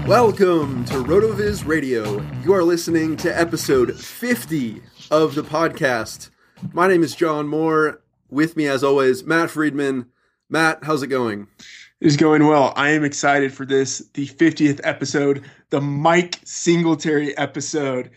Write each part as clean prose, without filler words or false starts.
Welcome to Rotoviz Radio. You are listening to episode 50 of the podcast. My name is John Moore. With me, as always, Matt Friedman. Matt, how's it going? It's going well. I am excited for this, the 50th episode, the Mike Singletary episode.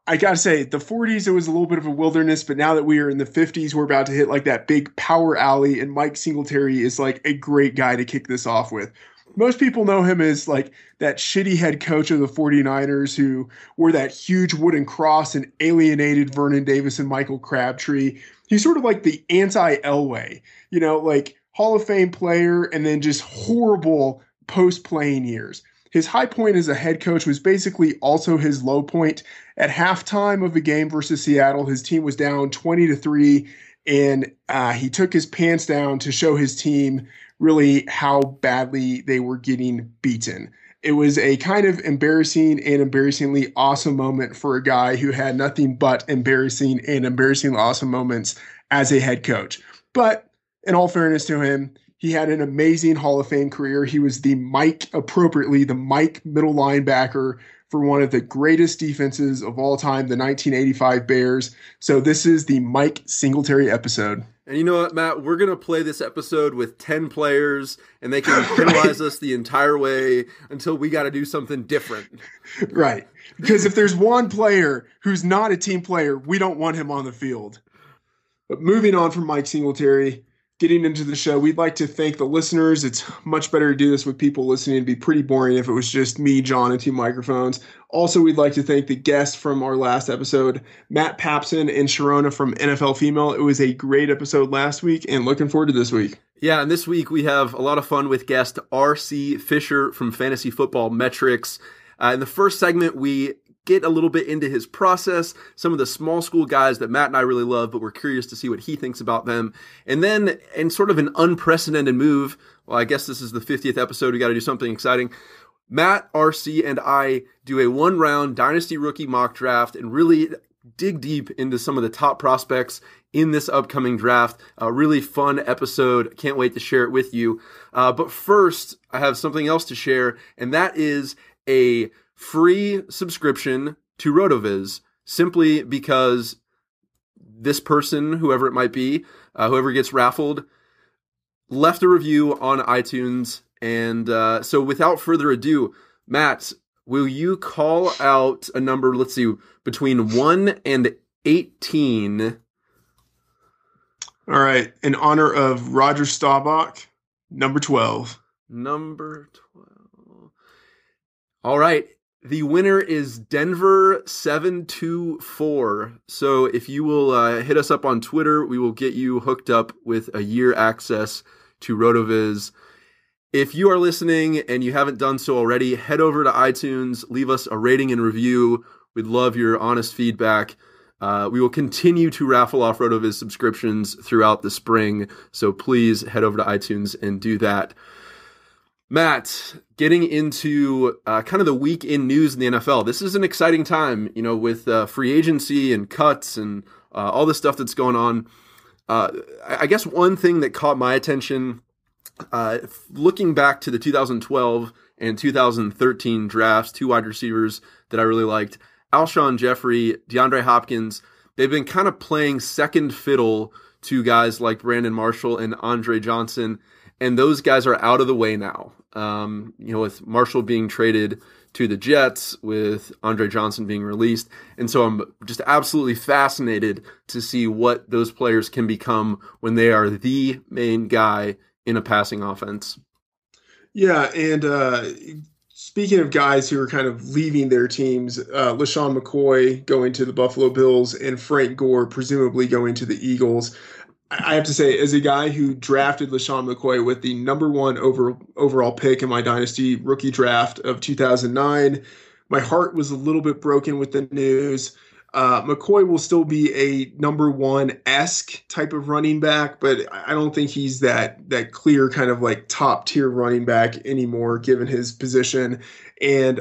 I gotta say, the 40s, it was a little bit of a wilderness, but now that we are in the 50s, we're about to hit like that big power alley, and Mike Singletary is like a great guy to kick this off with. Most people know him as like that shitty head coach of the 49ers who wore that huge wooden cross and alienated Vernon Davis and Michael Crabtree. He's sort of like the anti-Elway, like Hall of Fame player and then just horrible post-playing years. His high point as a head coach was basically also his low point. At halftime of the game versus Seattle, his team was down 20-3, and he took his pants down to show his team really how badly they were getting beaten. It was a kind of embarrassing and embarrassingly awesome moment for a guy who had nothing but embarrassing and embarrassingly awesome moments as a head coach. But in all fairness to him, he had an amazing Hall of Fame career. He was the Mike middle linebacker for one of the greatest defenses of all time, the 1985 Bears. So this is the Mike Singletary episode. And you know what, Matt? We're going to play this episode with 10 players, and they can penalize us the entire way until we got to do something different. Right. Because if there's one player who's not a team player, we don't want him on the field. But moving on from Mike Singletary, getting into the show, we'd like to thank the listeners. It's much better to do this with people listening. It'd be pretty boring if it was just me, John, and two microphones. Also, we'd like to thank the guests from our last episode, Matt Papson and Sharona from NFL Female. It was a great episode last week, and looking forward to this week. Yeah, and this week we have a lot of fun with guest R.C. Fischer from Fantasy Football Metrics. In the first segment, we get a little bit into his process, some of the small school guys that Matt and I really love, but we're curious to see what he thinks about them. And then, in sort of an unprecedented move, well, I guess this is the 50th episode, we got to do something exciting. Matt, RC, and I do a one-round Dynasty rookie mock draft and really dig deep into some of the top prospects in this upcoming draft. A really fun episode. Can't wait to share it with you. But first, I have something else to share, and that is a free subscription to Rotoviz, simply because this person, whoever it might be, whoever gets raffled, left a review on iTunes. And so without further ado, Matt, will you call out a number, let's see, between 1 and 18? All right. In honor of Roger Staubach, number 12. Number 12. All right. The winner is Denver 724. So if you will hit us up on Twitter, we will get you hooked up with a year access to Rotoviz. If you are listening and you haven't done so already, head over to iTunes, leave us a rating and review. We'd love your honest feedback. We will continue to raffle off Rotoviz subscriptions throughout the spring, so please head over to iTunes and do that. Matt, getting into kind of the week in news in the NFL. This is an exciting time, with free agency and cuts and all the stuff that's going on. I guess one thing that caught my attention, looking back to the 2012 and 2013 drafts, two wide receivers that I really liked, Alshon Jeffrey, DeAndre Hopkins, they've been kind of playing second fiddle to guys like Brandon Marshall and Andre Johnson. And those guys are out of the way now. With Marshall being traded to the Jets, with Andre Johnson being released. And so I'm just absolutely fascinated to see what those players can become when they are the main guy in a passing offense. Yeah, and speaking of guys who are kind of leaving their teams, LaShawn McCoy going to the Buffalo Bills and Frank Gore presumably going to the Eagles. I have to say, as a guy who drafted LaShawn McCoy with the number one overall pick in my Dynasty rookie draft of 2009, my heart was a little bit broken with the news. McCoy will still be a number one-esque type of running back, but I don't think he's that clear kind of like top tier running back anymore, given his position. And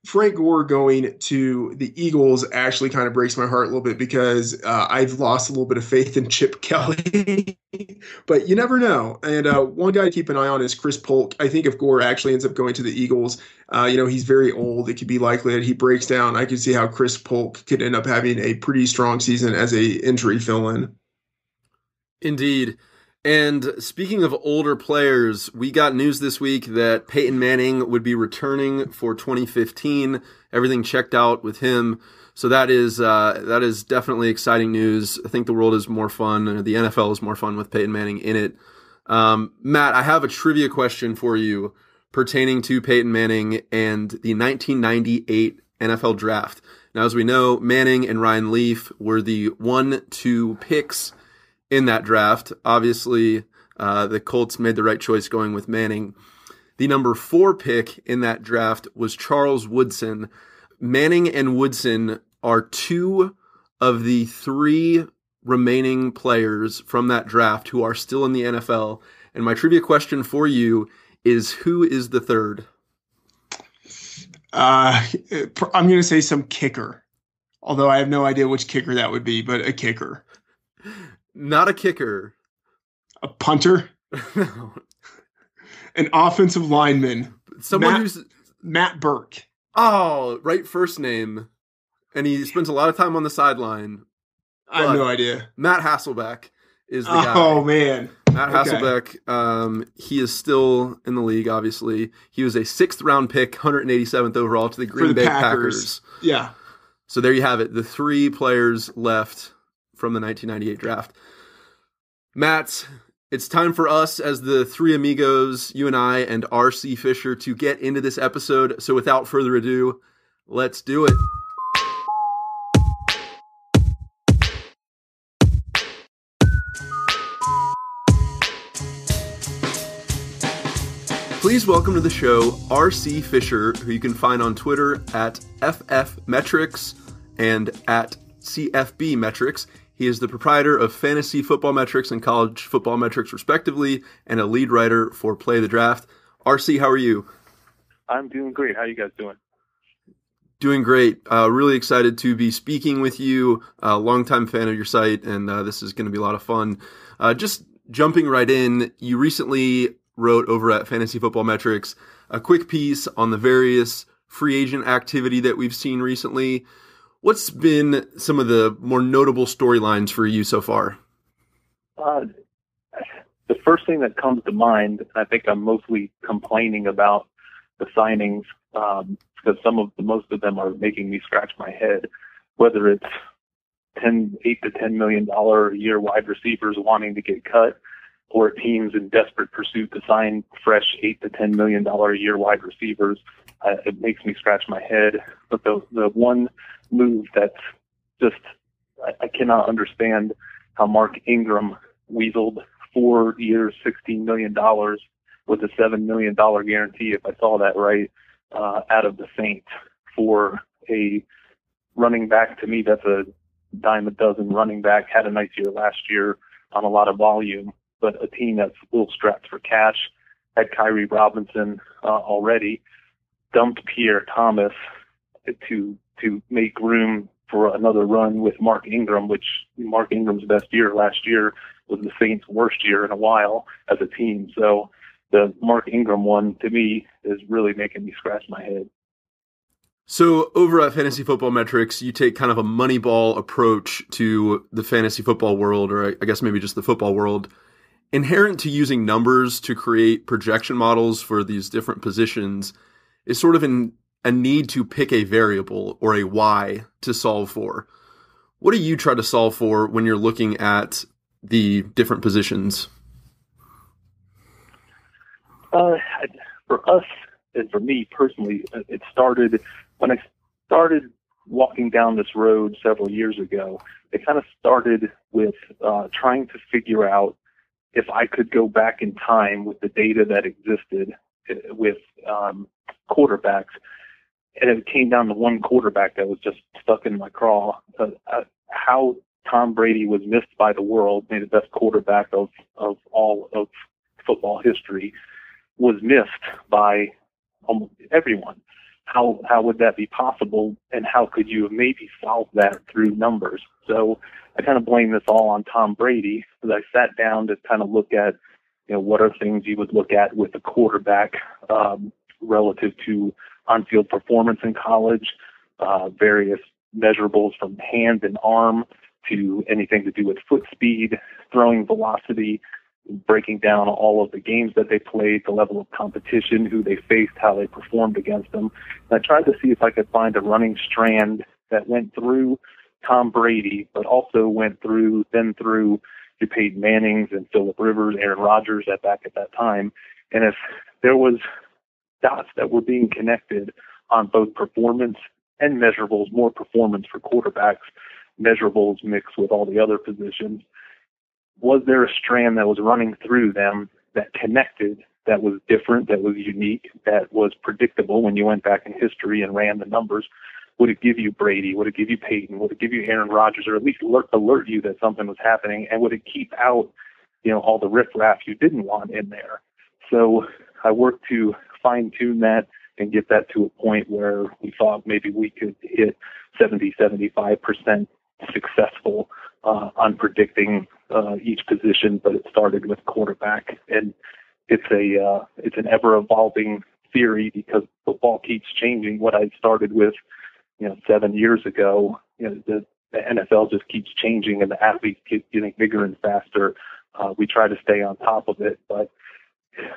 Frank Gore going to the Eagles actually kind of breaks my heart a little bit because I've lost a little bit of faith in Chip Kelly, but you never know. And one guy to keep an eye on is Chris Polk. I think if Gore actually ends up going to the Eagles, he's very old. It could be likely that he breaks down. I could see how Chris Polk could end up having a pretty strong season as a injury fill-in. Indeed. And speaking of older players, we got news this week that Peyton Manning would be returning for 2015. Everything checked out with him. So that is definitely exciting news. I think the world is more fun, or the NFL is more fun with Peyton Manning in it. Matt, I have a trivia question for you pertaining to Peyton Manning and the 1998 NFL Draft. Now, as we know, Manning and Ryan Leaf were the 1-2 picks in that draft. Obviously, the Colts made the right choice going with Manning. The number 4 pick in that draft was Charles Woodson. Manning and Woodson are 2 of the 3 remaining players from that draft who are still in the NFL. And my trivia question for you is, who is the third? I'm going to say some kicker, although I have no idea which kicker that would be, but a kicker. Not a kicker. A punter? No. An offensive lineman. Someone Matt Burke. Oh, right first name. And he spends a lot of time on the sideline. I have no idea. Matt Hasselbeck is the guy. Oh, man. Matt Hasselbeck, he is still in the league, obviously. He was a 6th-round pick, 187th overall to the Green Bay Packers. Yeah. So there you have it. The 3 players left from the 1998 draft. Matt, it's time for us as the 3 amigos, you and I and R.C. Fischer, to get into this episode. So without further ado, let's do it. Please welcome to the show R.C. Fischer, who you can find on Twitter at FFmetrics and at CFB Metrics. He is the proprietor of Fantasy Football Metrics and College Football Metrics, respectively, and a lead writer for Play the Draft. RC, how are you? I'm doing great. How are you guys doing? Doing great. Really excited to be speaking with you. A longtime fan of your site, and this is going to be a lot of fun. Just jumping right in, you recently wrote over at Fantasy Football Metrics a quick piece on the various free agent activity that we've seen recently. What's been some of the more notable storylines for you so far? The first thing that comes to mind, I think I'm mostly complaining about the signings because most of them are making me scratch my head, whether it's $8 to $10 million a year wide receivers wanting to get cut, or teams in desperate pursuit to sign fresh $8 to $10 million a year wide receivers. It makes me scratch my head. But the one move that's just, I cannot understand how Mark Ingram weaseled 4 years, $16 million with a $7 million guarantee, if I saw that right, out of the Saints for a running back. To me, that's a dime a dozen running back. Had a nice year last year on a lot of volume, but a team that's a little strapped for cash. Had Kyrie Robinson already. Dumped Pierre Thomas to make room for another run with Mark Ingram, which Mark Ingram's best year last year was the Saints' worst year in a while as a team. So the Mark Ingram one, to me, is really making me scratch my head. So over at Fantasy Football Metrics, you take kind of a Moneyball approach to the fantasy football world, or I guess maybe just the football world. Inherent to using numbers to create projection models for these different positions is sort of a need to pick a variable or a Y to solve for. What do you try to solve for when you're looking at the different positions? For us, and for me personally, it started when I started walking down this road several years ago. It kind of started with trying to figure out if I could go back in time with the data that existed with quarterbacks. And it came down to one quarterback that was just stuck in my craw. How Tom Brady was missed by the world, maybe the best quarterback of all of football history, was missed by almost everyone. how would that be possible, and how could you maybe solve that through numbers? So I kind of blame this all on Tom Brady, because I sat down to kind of look at, what are things you would look at with a quarterback relative to on-field performance in college, various measurables from hand and arm to anything to do with foot speed, throwing velocity, breaking down all of the games that they played, the level of competition, who they faced, how they performed against them. And I tried to see if I could find a running strand that went through Tom Brady, but also went through your Peyton Mannings and Phillip Rivers, Aaron Rodgers back at that time. And if there was dots that were being connected on both performance and measurables, more performance for quarterbacks, measurables mixed with all the other positions, was there a strand that was running through them that connected, that was different, that was unique, that was predictable when you went back in history and ran the numbers? Would it give you Brady? Would it give you Peyton? Would it give you Aaron Rodgers, or at least alert you that something was happening? And would it keep out, all the riffraff you didn't want in there? So I worked to fine tune that and get that to a point where we thought maybe we could hit 75% successful on predicting each position, but it started with quarterback, and it's an ever evolving theory because football keeps changing. What I started with, 7 years ago, the NFL just keeps changing, and the athletes keep getting bigger and faster. We try to stay on top of it, but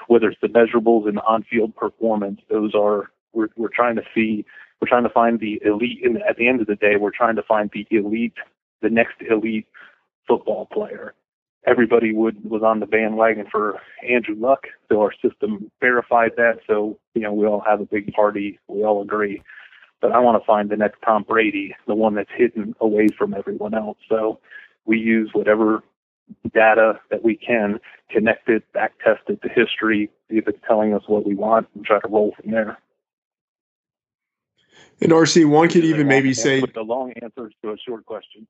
whether it's the measurables and on-field performance, we're trying to find the elite. And at the end of the day, we're trying to find the elite, the next elite football player. Everybody was on the bandwagon for Andrew Luck, so our system verified that. So, we all have a big party. We all agree. But I want to find the next Tom Brady, the one that's hidden away from everyone else. So we use whatever data that we can, connect it, back test it to history, see if it's telling us what we want, and try to roll from there. And RC, one could even maybe say with the long answers to a short question.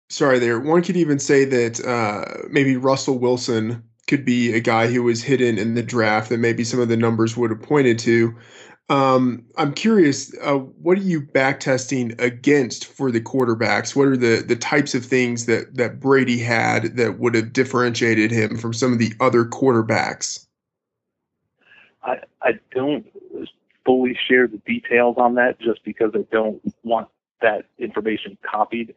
Sorry, there. One could even say that maybe Russell Wilson could be a guy who was hidden in the draft that maybe some of the numbers would have pointed to. I'm curious, what are you back testing against for the quarterbacks? What are the types of things that Brady had that would have differentiated him from some of the other quarterbacks? I don't fully share the details on that just because I don't want that information copied.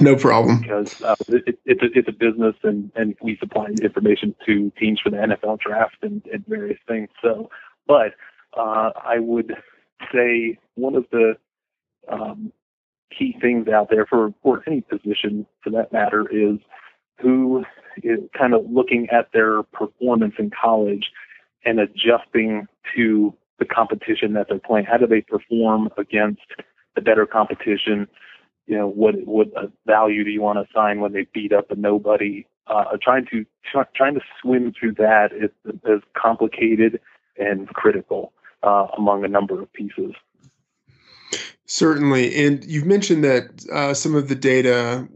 No problem. Because it's a business, and we supply information to teams for the NFL draft and various things. So, but I would say one of the key things out there for any position, for that matter, is who is kind of looking at their performance in college and adjusting to the competition that they're playing. How do they perform against the better competition? What value do you want to assign when they beat up a nobody? Trying to swim through that is complicated and critical among a number of pieces. Certainly. And you've mentioned that some of the data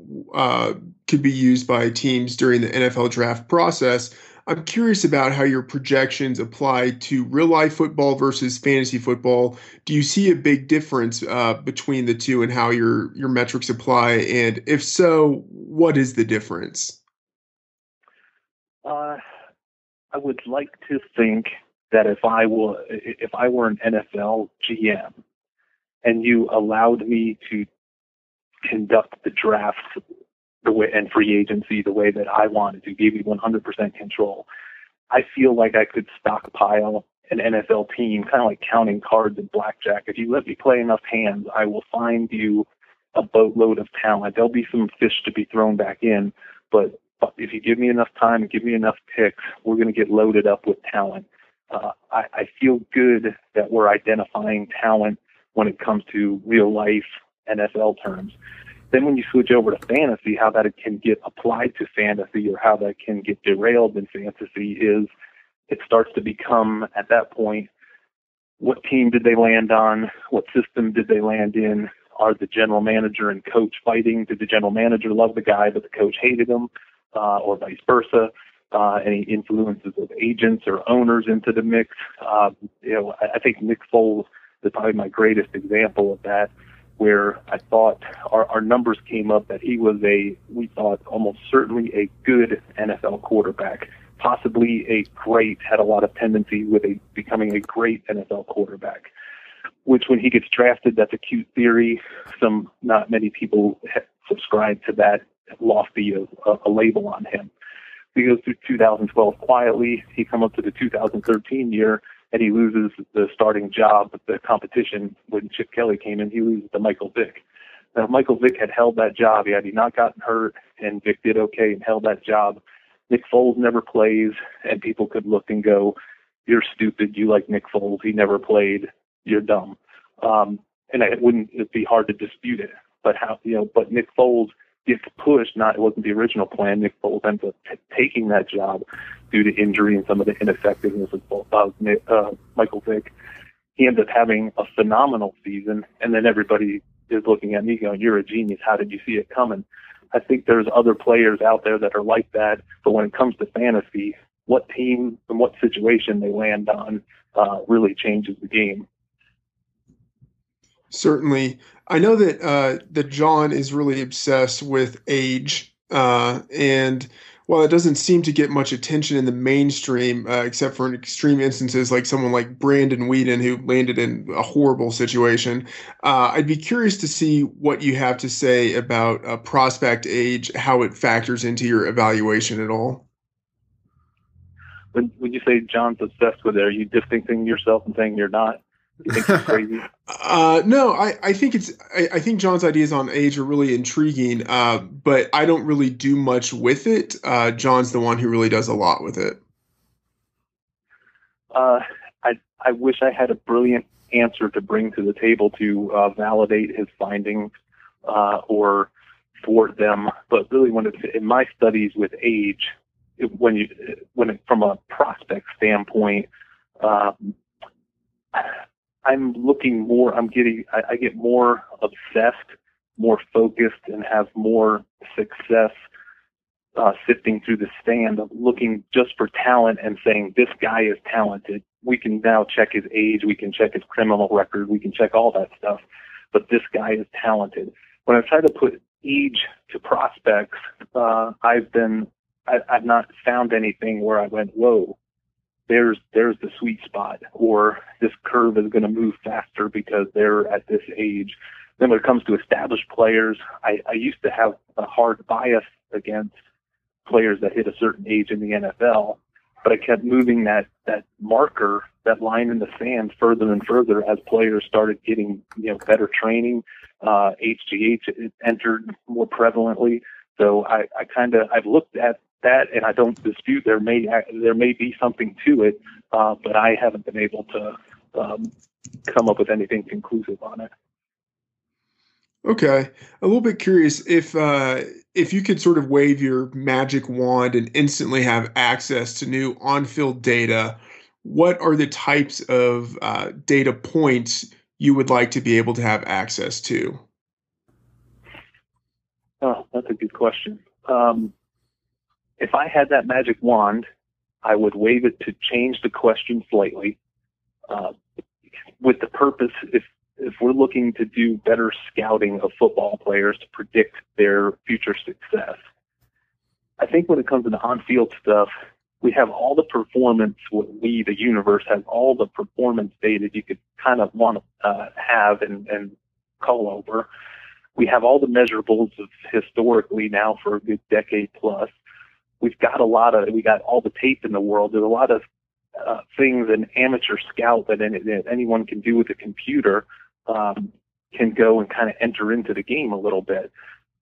could be used by teams during the NFL draft process. I'm curious about how your projections apply to real life football versus fantasy football. Do you see a big difference between the two and how your metrics apply? And if so, what is the difference? I would like to think that if I were an NFL GM and you allowed me to conduct the drafts the way and free agency the way that I wanted to, give you 100% control, I feel like I could stockpile an NFL team, kind of like counting cards in blackjack. If you let me play enough hands, I will find you a boatload of talent. There'll be some fish to be thrown back in, but if you give me enough time and give me enough picks, we're going to get loaded up with talent. I feel good that we're identifying talent when it comes to real life NFL terms. Then when you switch over to fantasy, how that can get applied to fantasy or how that can get derailed in fantasy is it starts to become, at that point, what team did they land on? What system did they land in? Are the general manager and coach fighting? Did the general manager love the guy but the coach hated him, or vice versa? Any influences of agents or owners into the mix? I think Nick Foles probably my greatest example of that, where I thought our numbers came up that he was we thought almost certainly a good NFL quarterback, possibly had a lot of tendency with becoming a great NFL quarterback, which when he gets drafted, that's a cute theory. Not many people subscribe to that lofty a label on him. He goes through 2012 quietly. He comes up to the 2013 year, and he loses the starting job with the competition. When Chip Kelly came in, he loses to Michael Vick. Now, if Michael Vick had held that job, had he not gotten hurt, and Vick did okay and held that job, Nick Foles never plays, and people could look and go, "You're stupid. You like Nick Foles. He never played. You're dumb." And it'd be hard to dispute it. But but Nick Foles gets pushed. It wasn't the original plan. Nick Foles ends up taking that job due to injury and some of the ineffectiveness of Michael Vick. He ends up having a phenomenal season, and then everybody is looking at me going, "You're a genius. How did you see it coming?" I think there's other players out there that are like that, but when it comes to fantasy, what team and what situation they land on really changes the game. Certainly. I know that John is really obsessed with age, and while it doesn't seem to get much attention in the mainstream, except for in extreme instances like someone like Brandon Whedon, who landed in a horrible situation, I'd be curious to see what you have to say about prospect age, how it factors into your evaluation at all. When you say John's obsessed with it, are you distancing yourself and saying you're not? You think it's crazy? No, I think I think John's ideas on age are really intriguing, but I don't really do much with it. John's the one who really does a lot with it. I wish I had a brilliant answer to bring to the table to validate his findings or thwart them, but really in my studies with age, from a prospect standpoint, I'm looking more, I get more obsessed, more focused, and have more success sifting through the stand of looking just for talent and saying, this guy is talented. We can now check his age, we can check his criminal record, we can check all that stuff, but this guy is talented. When I try to put age to prospects, I've not found anything where I went, whoa, there's the sweet spot, or this curve is going to move faster because they're at this age. Then when it comes to established players, I used to have a hard bias against players that hit a certain age in the NFL, but I kept moving that marker, that line in the sand further and further as players started getting better training. HGH entered more prevalently. So I've looked at that, and I don't dispute there may be something to it, but I haven't been able to come up with anything conclusive on it. Okay, a little bit curious if you could sort of wave your magic wand and instantly have access to new on-field data, what are the types of data points you would like to be able to have access to? Oh, that's a good question. If I had that magic wand, I would wave it to change the question slightly, with the purpose, if we're looking to do better scouting of football players to predict their future success. I think when it comes to the on-field stuff, we have all the performance, the universe has all the performance data you could kind of want to have and call over. We have all the measurables of historically now for a good decade plus. We got all the tape in the world. There's a lot of things an amateur scout that anyone can do with a computer can go and kind of enter into the game a little bit.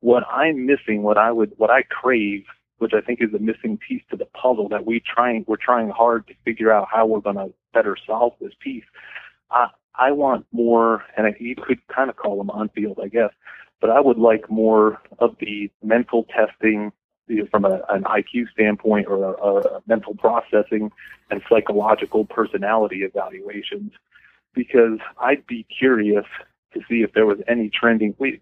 What I'm missing, what I crave, which I think is a missing piece to the puzzle that we're trying hard to figure out how we're going to better solve this piece. I want more, and you could kind of call them on-field, I guess, but I would like more of the mental testing, from an IQ standpoint, or a mental processing and psychological personality evaluations, because I'd be curious to see if there was any trending. We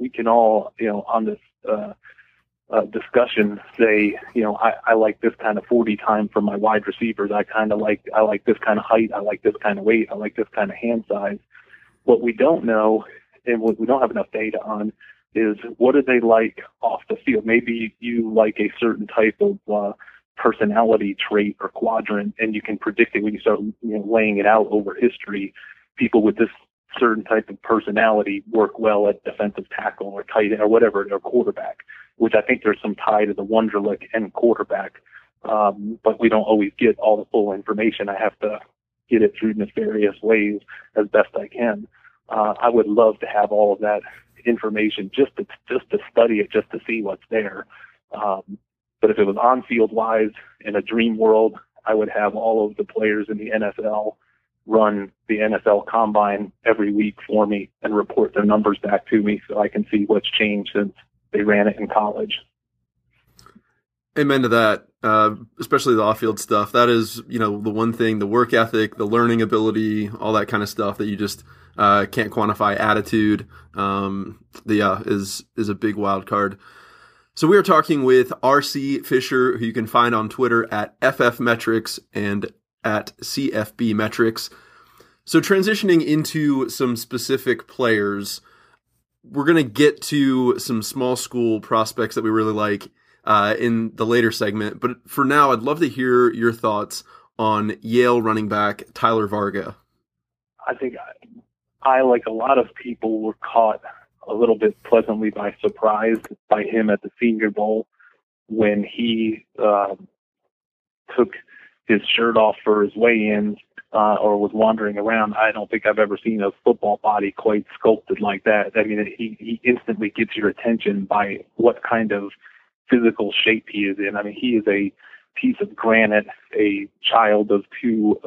can all, on this discussion say, I like this kind of 40 time for my wide receivers. I like this kind of height. I like this kind of weight. I like this kind of hand size. What we don't know and what we don't have enough data on is what are they like off the field. Maybe you like a certain type of personality trait or quadrant, and you can predict it when you start laying it out over history. People with this certain type of personality work well at defensive tackle or tight end or whatever, or quarterback, which I think there's some tie to the Wonderlic and quarterback. But we don't always get all the full information. I have to get it through nefarious ways as best I can. I would love to have all of that information just to study it, just to see what's there. But if it was on-field wise in a dream world, I would have all of the players in the NFL run the NFL Combine every week for me and report their numbers back to me so I can see what's changed since they ran it in college. Amen to that, especially the off-field stuff. That is, the one thing, the work ethic, the learning ability, all that kind of stuff that you just can't quantify. Attitude, is a big wild card. So we are talking with R.C. Fischer, who you can find on Twitter at FFmetrics and at CFBmetrics. So transitioning into some specific players, we're going to get to some small school prospects that we really like in the later segment. But for now, I'd love to hear your thoughts on Yale running back Tyler Varga. I think I, like a lot of people, were caught a little bit pleasantly by surprise by him at the Senior Bowl when he took his shirt off for his weigh-ins or was wandering around. I don't think I've ever seen a football body quite sculpted like that. I mean, he instantly gets your attention by what kind of physical shape he is in. I mean, he is a piece of granite, a child of two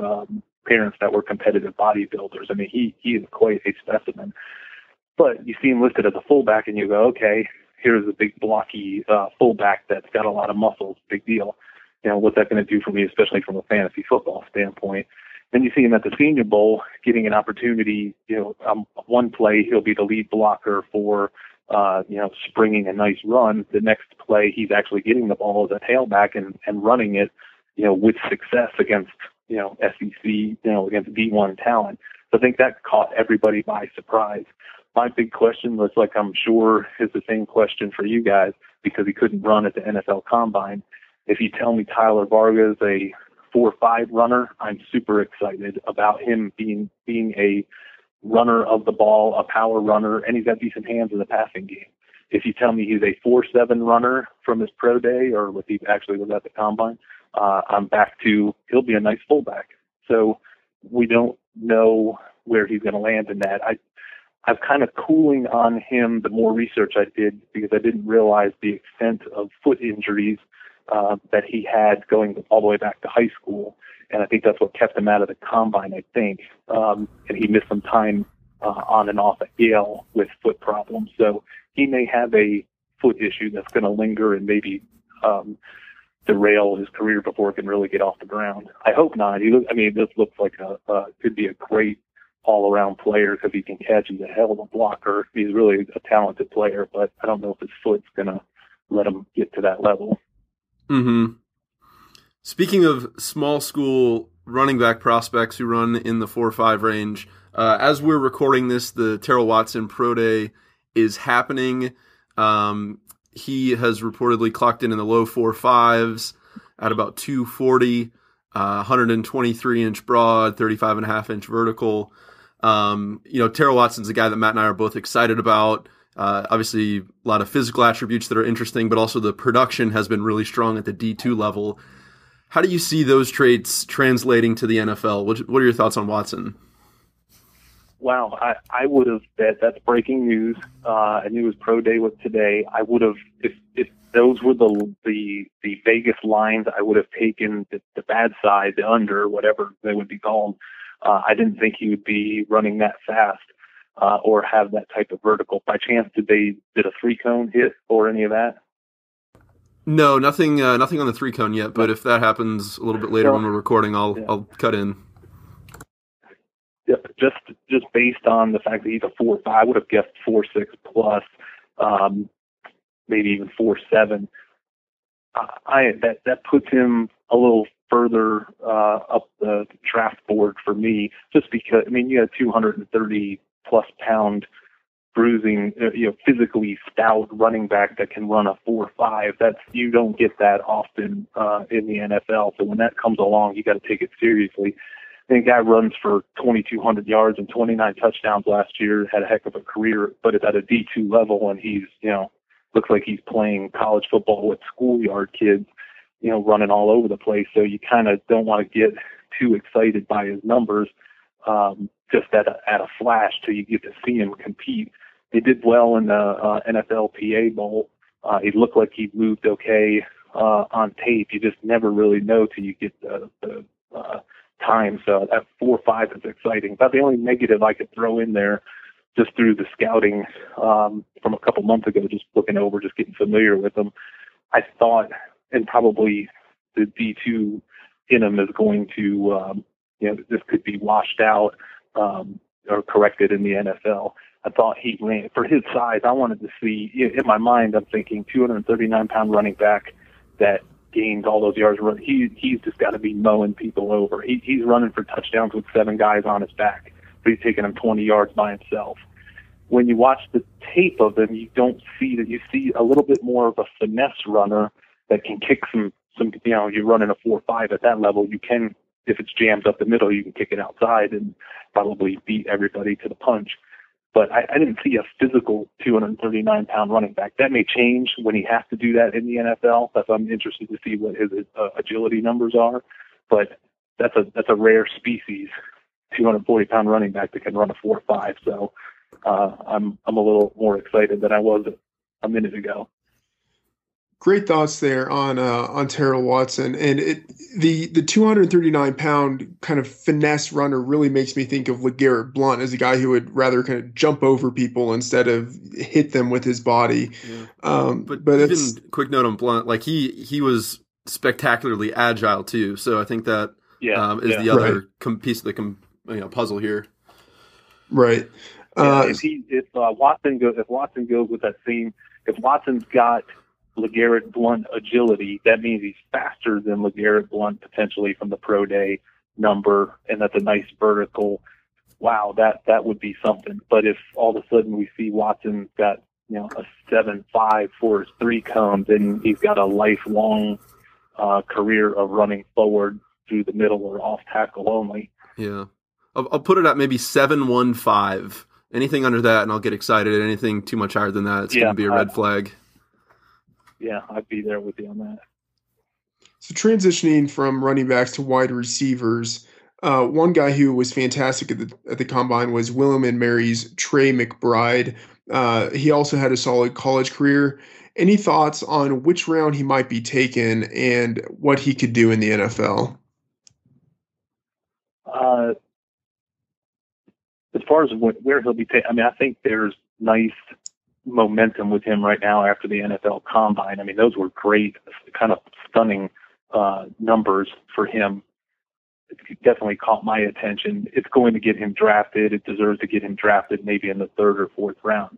parents that were competitive bodybuilders. I mean, he is quite a specimen. But you see him listed as a fullback, and you go, okay, here's a big blocky fullback that's got a lot of muscles, big deal. What's that going to do for me, especially from a fantasy football standpoint? Then you see him at the Senior Bowl getting an opportunity. One play he'll be the lead blocker for, springing a nice run. The next play he's actually getting the ball as a tailback and running it, with success against, SEC, against D1 talent. So I think that caught everybody by surprise. My big question was, like, I'm sure is the same question for you guys, because he couldn't run at the NFL Combine. If you tell me Tyler Varga is a 4.5 runner, I'm super excited about him being a runner of the ball, a power runner, and he's got decent hands in the passing game. If you tell me he's a 4.7 runner from his pro day, or what he actually was at the Combine, I'm back to he'll be a nice fullback. So we don't know where he's going to land in that. I'm kind of cooling on him the more research I did, because I didn't realize the extent of foot injuries that he had going all the way back to high school. And I think that's what kept him out of the Combine, I think. And he missed some time on and off at Yale with foot problems. So he may have a foot issue that's going to linger and maybe derail his career before it can really get off the ground. I hope not. This looks like could be a great all-around player, because he can catch. He's a hell of a blocker. He's really a talented player, but I don't know if his foot's going to let him get to that level. Mm-hmm. Speaking of small school running back prospects who run in the 4.5 range, as we're recording this, the Terrell Watson Pro Day is happening. He has reportedly clocked in the low 4.5s at about 240, 123-inch broad, 35.5-inch vertical. Terrell Watson's a guy that Matt and I are both excited about. Obviously, a lot of physical attributes that are interesting, but also the production has been really strong at the D2 level. How do you see those traits translating to the NFL? What are your thoughts on Watson? Wow, I would have bet that's breaking news. I knew his pro day was today. I would have, if those were the Vegas lines, I would have taken the bad side, the under, whatever they would be called. I didn't think he would be running that fast or have that type of vertical. By chance, did a 3-cone hit or any of that? No, nothing on the 3-cone yet. But if that happens a little bit later when we're recording, I'll cut in. Yeah, just based on the fact that he's a 4.5, I would have guessed 4.6 plus. maybe even 4.7. That puts him a little further up the draft board for me, just because, I mean, you have 230 plus pound bruising, physically stout running back that can run a 4.5. You don't get that often in the NFL. So when that comes along, you got to take it seriously. I think the guy runs for 2,200 yards and 29 touchdowns last year, had a heck of a career, but it's at a D2 level, and he's, looks like he's playing college football with schoolyard kids, running all over the place. So you kind of don't want to get too excited by his numbers, just at a flash till you get to see him compete. He did well in the NFLPA Bowl. He looked like he moved okay on tape. You just never really know till you get the time. So that 4.5 is exciting. About the only negative I could throw in there, just through the scouting from a couple months ago, just looking over, just getting familiar with them, I thought, and probably the D2 in him is going to, this could be washed out or corrected in the NFL. I thought he ran, for his size, I wanted to see, in my mind, I'm thinking 239-pound running back that gained all those yards. He's just got to be mowing people over. He's running for touchdowns with 7 guys on his back, but he's taking them 20 yards by himself. When you watch the tape of him, you don't see that. You see a little bit more of a finesse runner that can kick some. You're running a 4.5 at that level. You can, if it's jammed up the middle, you can kick it outside and probably beat everybody to the punch. But I didn't see a physical 239-pound running back. That may change when he has to do that in the NFL. That's why I'm interested to see what his agility numbers are. But that's a rare species, 240-pound running back that can run a 4.5. So I'm a little more excited than I was a minute ago. Great thoughts there on Terrell Watson, and the 239-pound kind of finesse runner really makes me think of LeGarrette Blount as a guy who would rather kind of jump over people instead of hit them with his body. Yeah. But even quick note on Blount, like he was spectacularly agile too. So I think that is the other piece of the puzzle here. Right. If Watson goes with that same, if Watson's got LeGarrette Blount agility, that means he's faster than LeGarrette Blount potentially from the pro day number, and that's a nice vertical. Wow, that would be something. But if all of a sudden we see Watson's got a 7.5 for his 3 cones, and he's got a lifelong career of running forward through the middle or off tackle only. Yeah, I'll put it at maybe 7.15. Anything under that, and I'll get excited. Anything too much higher than that, it's going to be a red flag. Yeah, I'd be there with you on that. So transitioning from running backs to wide receivers, one guy who was fantastic at the combine was William & Mary's Trey McBride. He also had a solid college career. Any thoughts on which round he might be taken and what he could do in the NFL? As far as where he'll be taken, I think there's nice momentum with him right now after the NFL Combine. Those were great, kind of stunning numbers for him. It definitely caught my attention. It's going to get him drafted. It deserves to get him drafted maybe in the 3rd or 4th round.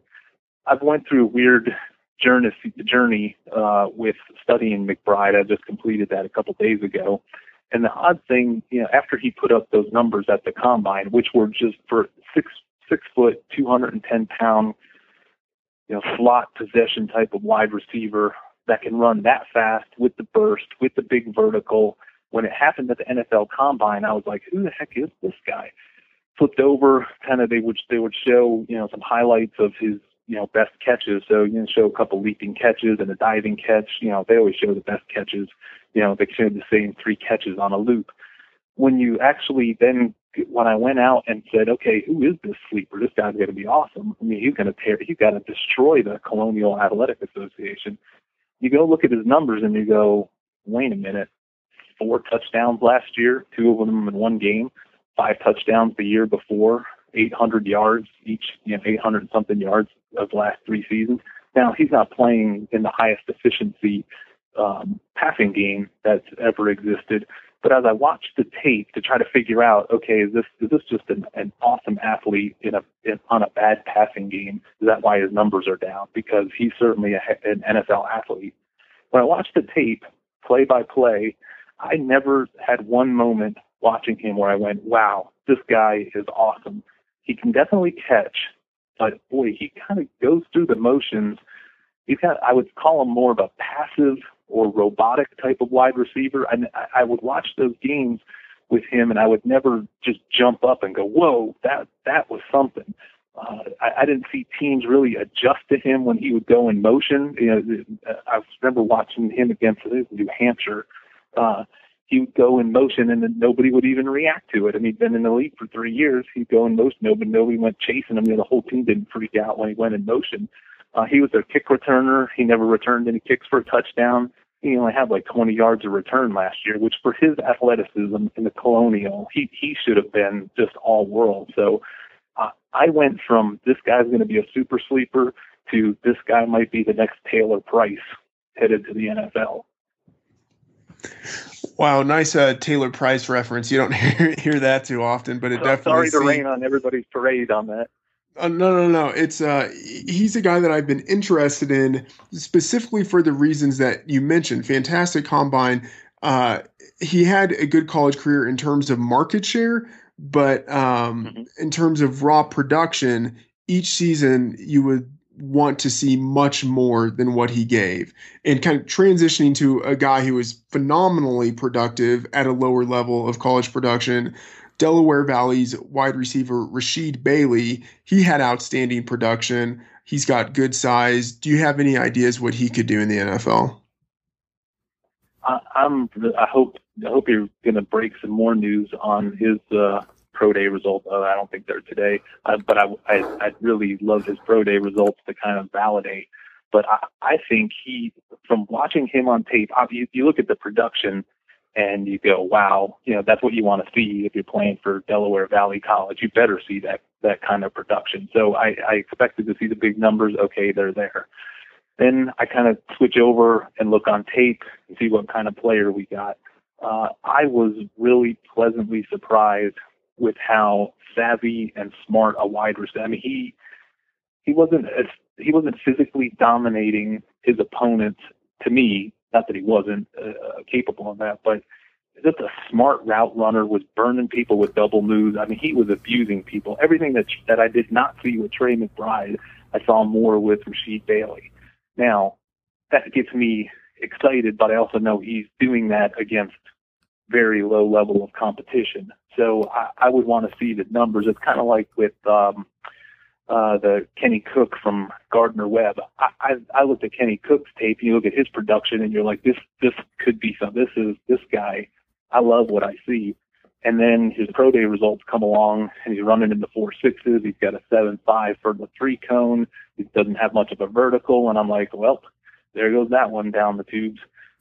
I've went through a weird journey with studying McBride. I just completed that a couple days ago. And the odd thing, after he put up those numbers at the Combine, which were just for 6 foot, 210-pound, slot possession type of wide receiver that can run that fast with the burst, with the big vertical. When it happened at the NFL Combine, I was like, who the heck is this guy? Flipped over, kind of they would show, some highlights of his, best catches. So, show a couple leaping catches and a diving catch. They always show the best catches. They showed the same 3 catches on a loop. When you actually then, when I went out and said, okay, who is this sleeper? This guy's going to be awesome. He's got to destroy the Colonial Athletic Association. You go look at his numbers and you go, wait a minute, 4 touchdowns last year, 2 of them in one game, 5 touchdowns the year before, 800 yards each, 800 something yards of the last 3 seasons. Now, he's not playing in the highest efficiency passing game that's ever existed, But as I watched the tape to try to figure out, okay, is this just an awesome athlete on a bad passing game? Is that why his numbers are down? Because he's certainly an NFL athlete. When I watched the tape, play by play, I never had one moment watching him where I went, wow, this guy is awesome. He can definitely catch, but boy, he kind of goes through the motions. I would call him more of a passive or robotic type of wide receiver. And I would watch those games with him, and I would never just jump up and go, whoa, that was something. I didn't see teams really adjust to him when he would go in motion. I remember watching him against New Hampshire. He would go in motion, and then nobody would even react to it. I mean, he'd been in the league for 3 years. He'd go in motion. Nobody went chasing him. The whole team didn't freak out when he went in motion. He was their kick returner. He never returned any kicks for a touchdown. He only had like 20 yards of return last year, which for his athleticism in the Colonial, he should have been just all world. So I went from this guy's going to be a super sleeper to this guy might be the next Taylor Price headed to the NFL. Wow, nice Taylor Price reference. You don't hear that too often, but it definitely. Sorry to rain on everybody's parade on that. No. It's he's a guy that I've been interested in specifically for the reasons that you mentioned. Fantastic combine. He had a good college career in terms of market share, but in terms of raw production, each season you would want to see much more than what he gave. And kind of transitioning to a guy who was phenomenally productive at a lower level of college production, Delaware Valley's wide receiver Rasheed Bailey, he had outstanding production. He's got good size. Do you have any ideas what he could do in the NFL? I hope you're going to break some more news on his pro day results. I don't think they're today, but I'd really love his pro day results to kind of validate. But I think from watching him on tape, you look at the production and you go, wow, that's what you want to see if you're playing for Delaware Valley College. You better see that kind of production. So I expected to see the big numbers. Okay, they're there. Then I kind of switch over and look on tape and see what kind of player we got. I was really pleasantly surprised with how savvy and smart a wide receiver. I mean, he wasn't physically dominating his opponents to me. Not that he wasn't capable of that, but just a smart route runner, was burning people with double moves. I mean, he was abusing people. Everything that I did not see with Trey McBride, I saw more with Rasheed Bailey. Now, that gets me excited, but I also know he's doing that against very low level of competition. So I would want to see the numbers. It's kind of like with the Kenny Cook from Gardner-Webb. I looked at Kenny Cook's tape, and you look at his production, and you're like, this could be something. This guy. I love what I see. And then his pro day results come along, and he's running in the 4.6s. He's got a 7.5 for the 3-cone. He doesn't have much of a vertical, and I'm like, well, there goes that one down the tubes.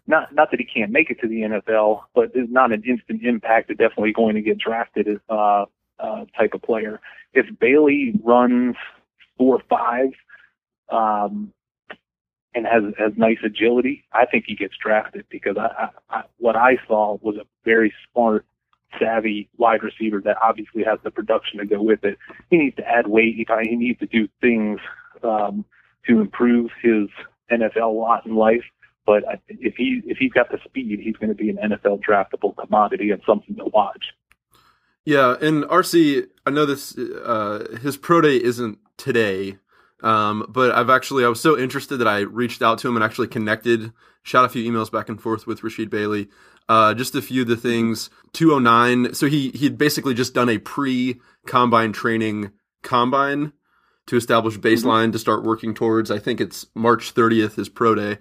Not that he can't make it to the NFL, but it's not an instant impact. It's definitely going to get drafted as type of player. If Bailey runs 4.5 and has nice agility, I think he gets drafted, because what I saw was a very smart, savvy wide receiver that obviously has the production to go with it. He needs to add weight. He needs to do things to improve his NFL lot in life. But if he's got the speed, he's going to be an NFL draftable commodity and something to watch. Yeah, and RC, I know this. His pro day isn't today, but I was so interested that I reached out to him and actually connected, shot a few emails back and forth with Rasheed Bailey. Just a few of the things. 209. So he'd basically just done a pre-combine training combine to establish baseline to start working towards. I think it's March 30th, his pro day.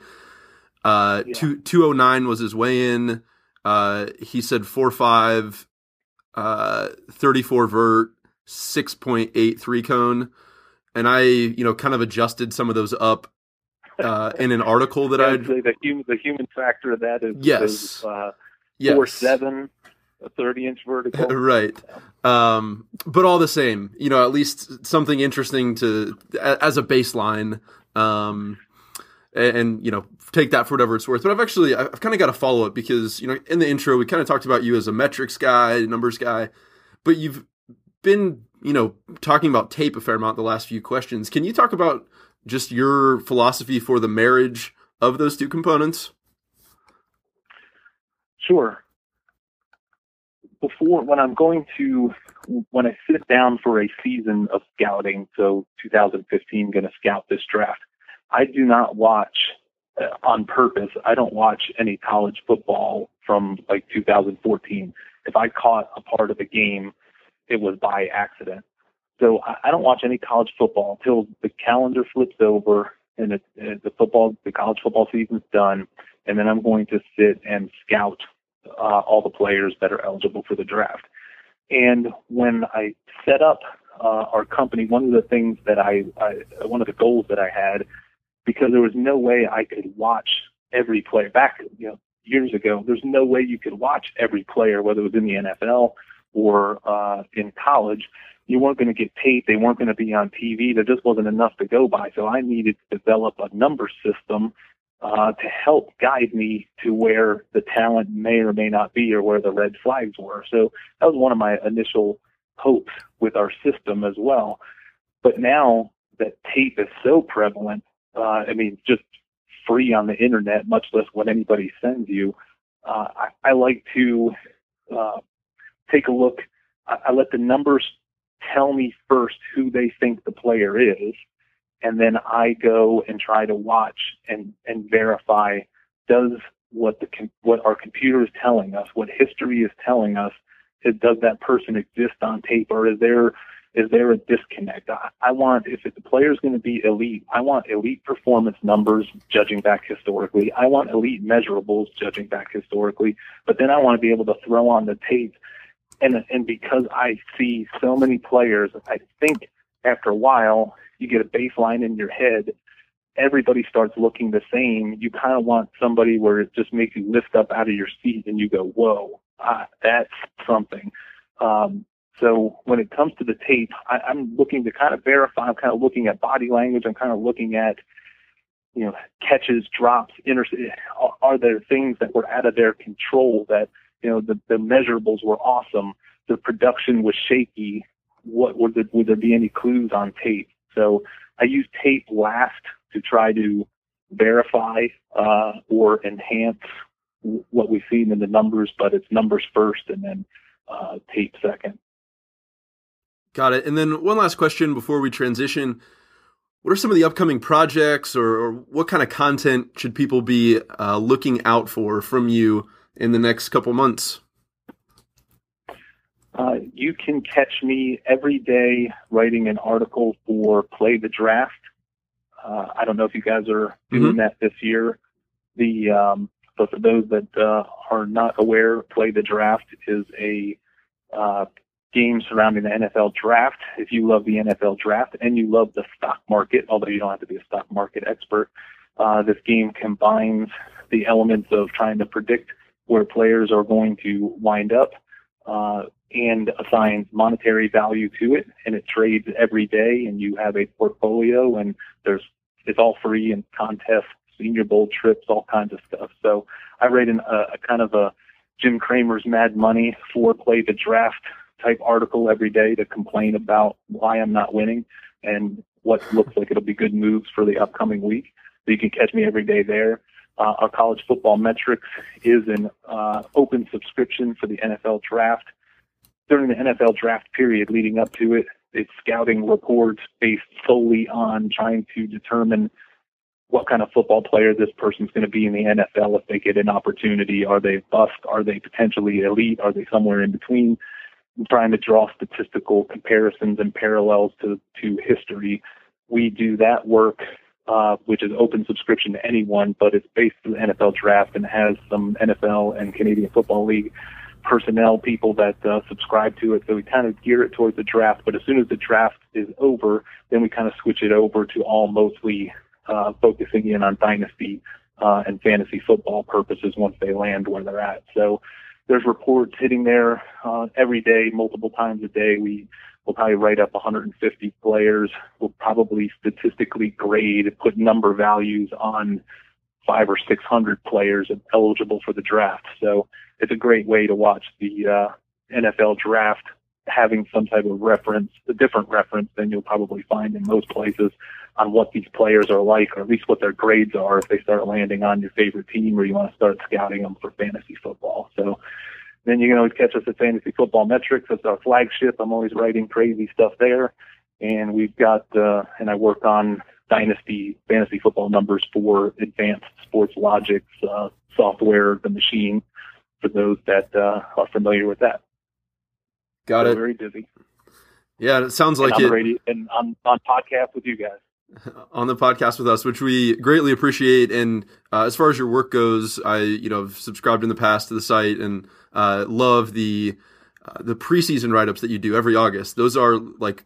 209 was his weigh-in. He said 4.5, 34 vert, 6.8 3-cone. And I, kind of adjusted some of those up in an article that the human factor of that is 4.7, a 30-inch vertical. Right. But all the same, at least something interesting as a baseline. and take that for whatever it's worth. But I've kind of got to follow it because, in the intro, we kind of talked about you as a metrics guy, numbers guy, but you've been, talking about tape a fair amount the last few questions. Can you talk about just your philosophy for the marriage of those two components? Sure. When I sit down for a season of scouting, so 2015, going to scout this draft, I do not watch on purpose. I don't watch any college football from like 2014. If I caught a part of a game, it was by accident. So I don't watch any college football until the calendar flips over and the college football season's done, and then I'm going to sit and scout all the players that are eligible for the draft. And when I set up our company, one of the things that one of the goals that I had, because there was no way I could watch every player back, years ago, there's no way you could watch every player, whether it was in the NFL or in college. You weren't going to get tape. They weren't going to be on TV. There just wasn't enough to go by. So I needed to develop a number system to help guide me to where the talent may or may not be or where the red flags were. So that was one of my initial hopes with our system as well. But now that tape is so prevalent, just free on the internet, much less what anybody sends you, I like to take a look. I let the numbers tell me first who they think the player is, and then I go and try to watch and verify, does what our computer is telling us, what history is telling us, does that person exist on tape, or is there a disconnect? I want, if the player is going to be elite, I want elite performance numbers judging back historically. I want elite measurables judging back historically, but then I want to be able to throw on the tape. And because I see so many players, I think after a while, you get a baseline in your head. Everybody starts looking the same. You kind of want somebody where it just makes you lift up out of your seat and you go, whoa, that's something. So when it comes to the tape, I'm looking to kind of verify. I'm kind of looking at body language. I'm kind of looking at, catches, drops, are there things that were out of their control that, the measurables were awesome, the production was shaky. Would there be any clues on tape? So I use tape last to try to verify or enhance what we've seen in the numbers, but it's numbers first and then tape second. Got it. And then one last question before we transition. What are some of the upcoming projects or what kind of content should people be looking out for from you in the next couple months? You can catch me every day writing an article for Play the Draft. I don't know if you guys are doing that this year. But for those that are not aware, Play the Draft is a game surrounding the NFL draft. If you love the NFL draft and you love the stock market, although you don't have to be a stock market expert, this game combines the elements of trying to predict where players are going to wind up and assigns monetary value to it, and it trades every day, and you have a portfolio, and it's all free and contests, Senior Bowl trips, all kinds of stuff. So I write a kind of a Jim Cramer's Mad Money for Play the Draft type article every day to complain about why I'm not winning and what looks like it'll be good moves for the upcoming week. So you can catch me every day there. Our college football metrics is an open subscription for the NFL draft. During the NFL draft period leading up to it, it's scouting reports based solely on trying to determine what kind of football player this person's going to be in the NFL if they get an opportunity. Are they bust? Are they potentially elite? Are they somewhere in between? I'm trying to draw statistical comparisons and parallels to history. We do that work, which is open subscription to anyone, but it's based on the NFL draft and has some NFL and Canadian Football League personnel people that subscribe to it. So we kind of gear it towards the draft, but as soon as the draft is over, then we kind of switch it over to all mostly focusing in on Dynasty and fantasy football purposes once they land where they're at. So there's reports hitting there every day, multiple times a day. We We'll probably write up 150 players. We'll probably statistically grade, put number values on 500 or 600 players eligible for the draft. So it's a great way to watch the NFL draft, having some type of reference, a different reference than you'll probably find in most places on what these players are like, or at least what their grades are if they start landing on your favorite team or you want to start scouting them for fantasy football. So then you can always catch us at Fantasy Football Metrics. That's our flagship. I'm always writing crazy stuff there. And we've got, and I work on Dynasty fantasy football numbers for advanced sports logics software, the machine, for those that are familiar with that. Got it. Very busy. Yeah, it sounds like it. And on podcast with you guys. On the podcast with us, which we greatly appreciate. And as far as your work goes, I've subscribed in the past to the site and love the preseason write-ups that you do every August. Those are like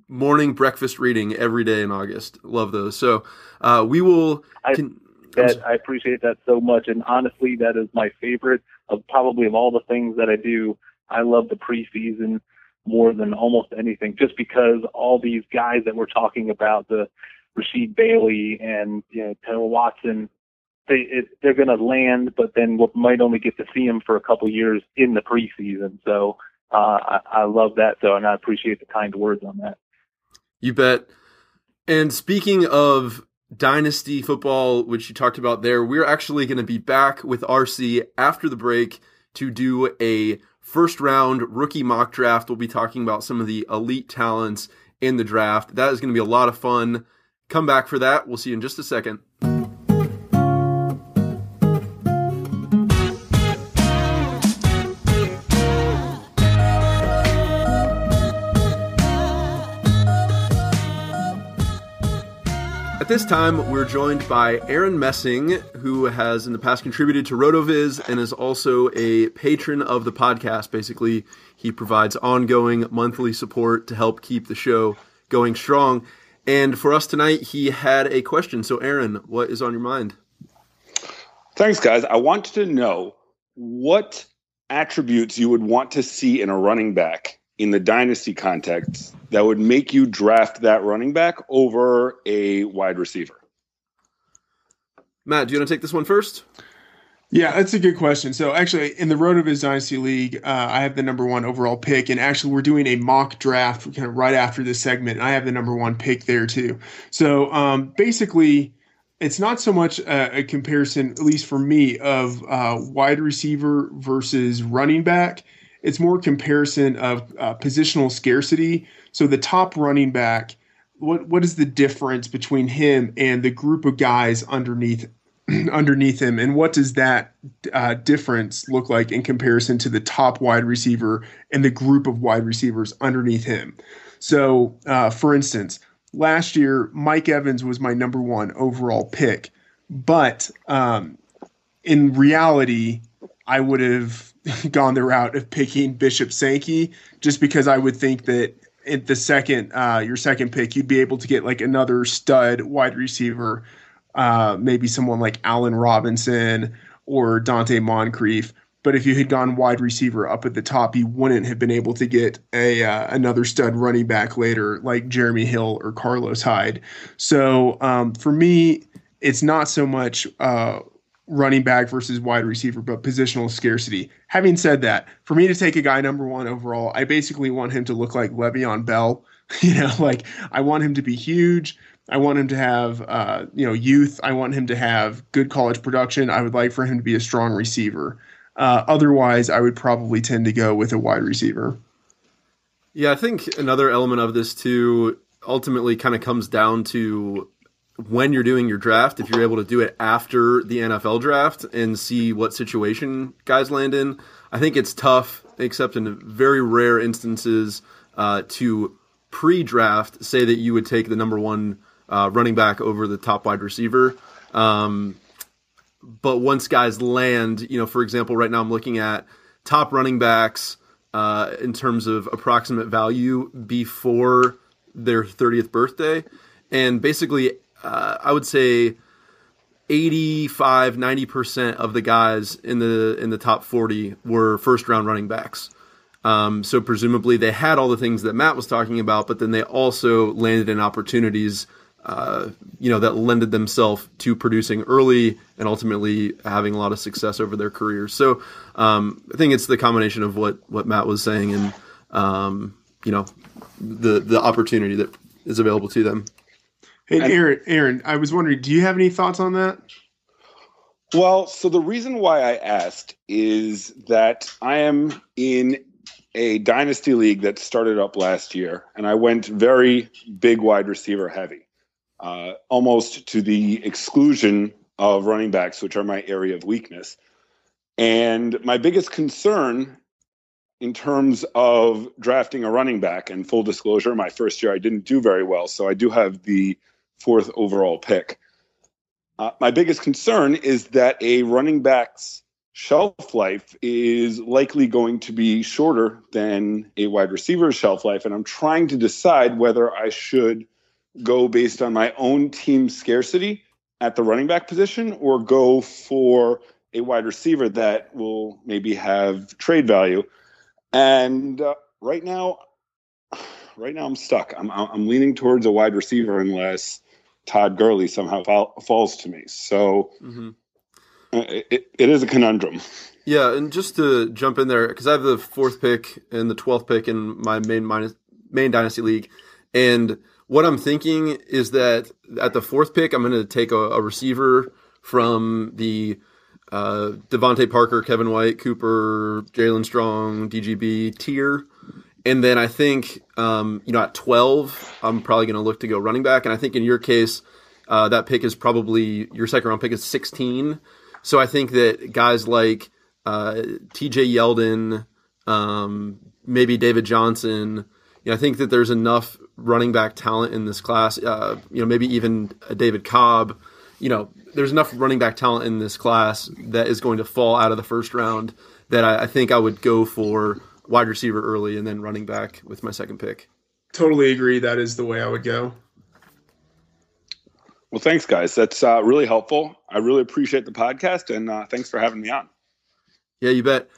morning breakfast reading every day in August. Love those. So we will. I appreciate that so much, and honestly, that is my favorite of all the things that I do. I love the preseason more than almost anything, just because all these guys that we're talking about, the Rasheed Bailey and Taylor Watson, they're going to land, but then we might only get to see them for a couple years in the preseason. So I love that, and I appreciate the kind words on that. You bet. And speaking of Dynasty football, which you talked about there, we're actually going to be back with RC after the break to do a first round rookie mock draft. We'll be talking about some of the elite talents in the draft. That is going to be a lot of fun. Come back for that. We'll see you in just a second. At this time, we're joined by Aaron Messing, who has in the past contributed to Rotoviz and is also a patron of the podcast. Basically, he provides ongoing monthly support to help keep the show going strong. And for us tonight, he had a question. So, Aaron, what is on your mind? Thanks, guys. I wanted to know what attributes you would want to see in a running back in the dynasty context that would make you draft that running back over a wide receiver. Matt, do you want to take this one first? Yeah, that's a good question. So actually, in the Rotoviz Dynasty League, I have the number 1 overall pick, and actually we're doing a mock draft kind of right after this segment, and I have the number 1 pick there too. So basically, it's not so much a comparison, at least for me, of wide receiver versus running back. It's more comparison of positional scarcity. So the top running back, what is the difference between him and the group of guys underneath him, and what does that difference look like in comparison to the top wide receiver and the group of wide receivers underneath him? So, for instance, last year Mike Evans was my number 1 overall pick, but in reality, I would have gone the route of picking Bishop Sankey, just because I would think that at the your second pick, you'd be able to get like another stud wide receiver, maybe someone like Allen Robinson or Dante Moncrief. But if you had gone wide receiver up at the top, you wouldn't have been able to get another stud running back later, like Jeremy Hill or Carlos Hyde. So for me, it's not so much running back versus wide receiver, but positional scarcity. Having said that, for me to take a guy number 1 overall, I basically want him to look like Le'Veon Bell. I want him to be huge. I want him to have, youth. I want him to have good college production. I would like for him to be a strong receiver. Otherwise, I would probably tend to go with a wide receiver. Yeah, I think another element of this too ultimately kind of comes down to when you're doing your draft, if you're able to do it after the NFL draft and see what situation guys land in. I think it's tough, except in very rare instances, to pre-draft say that you would take the number 1 running back over the top wide receiver. But once guys land, for example, right now I'm looking at top running backs in terms of approximate value before their 30th birthday. And basically, I would say 85-90% of the guys in the top 40 were first round running backs. So presumably they had all the things that Matt was talking about, but then they also landed in opportunities, that lended themselves to producing early and ultimately having a lot of success over their careers. So I think it's the combination of what Matt was saying and, the opportunity that is available to them. Hey, Aaron, I was wondering, do you have any thoughts on that? Well, so the reason why I asked is that I am in a Dynasty league that started up last year, and I went very big wide receiver heavy, almost to the exclusion of running backs, which are my area of weakness. And my biggest concern in terms of drafting a running back, and full disclosure, my first year I didn't do very well, so I do have the 4th overall pick. My biggest concern is that a running back's shelf life is likely going to be shorter than a wide receiver's shelf life, and I'm trying to decide whether I should go based on my own team scarcity at the running back position or go for a wide receiver that will maybe have trade value. And right now I'm stuck. I'm leaning towards a wide receiver unless Todd Gurley somehow falls to me. So it is a conundrum. Yeah, and just to jump in there, because I have the 4th pick and the 12th pick in my main Dynasty league, and what I'm thinking is that at the 4th pick, I'm going to take a receiver from the Devontae Parker, Kevin White, Cooper, Jalen Strong, DGB tier. And then I think, at 12, I'm probably going to look to go running back. And I think in your case, that pick is probably, your second round pick is 16. So I think that guys like TJ Yeldon, maybe David Johnson, I think that there's enough running back talent in this class, maybe even David Cobb, there's enough running back talent in this class that is going to fall out of the first round that I think I would go for wide receiver early and then running back with my second pick. Totally agree. That is the way I would go. Well, thanks, guys. That's really helpful. I really appreciate the podcast, and thanks for having me on. Yeah, you bet.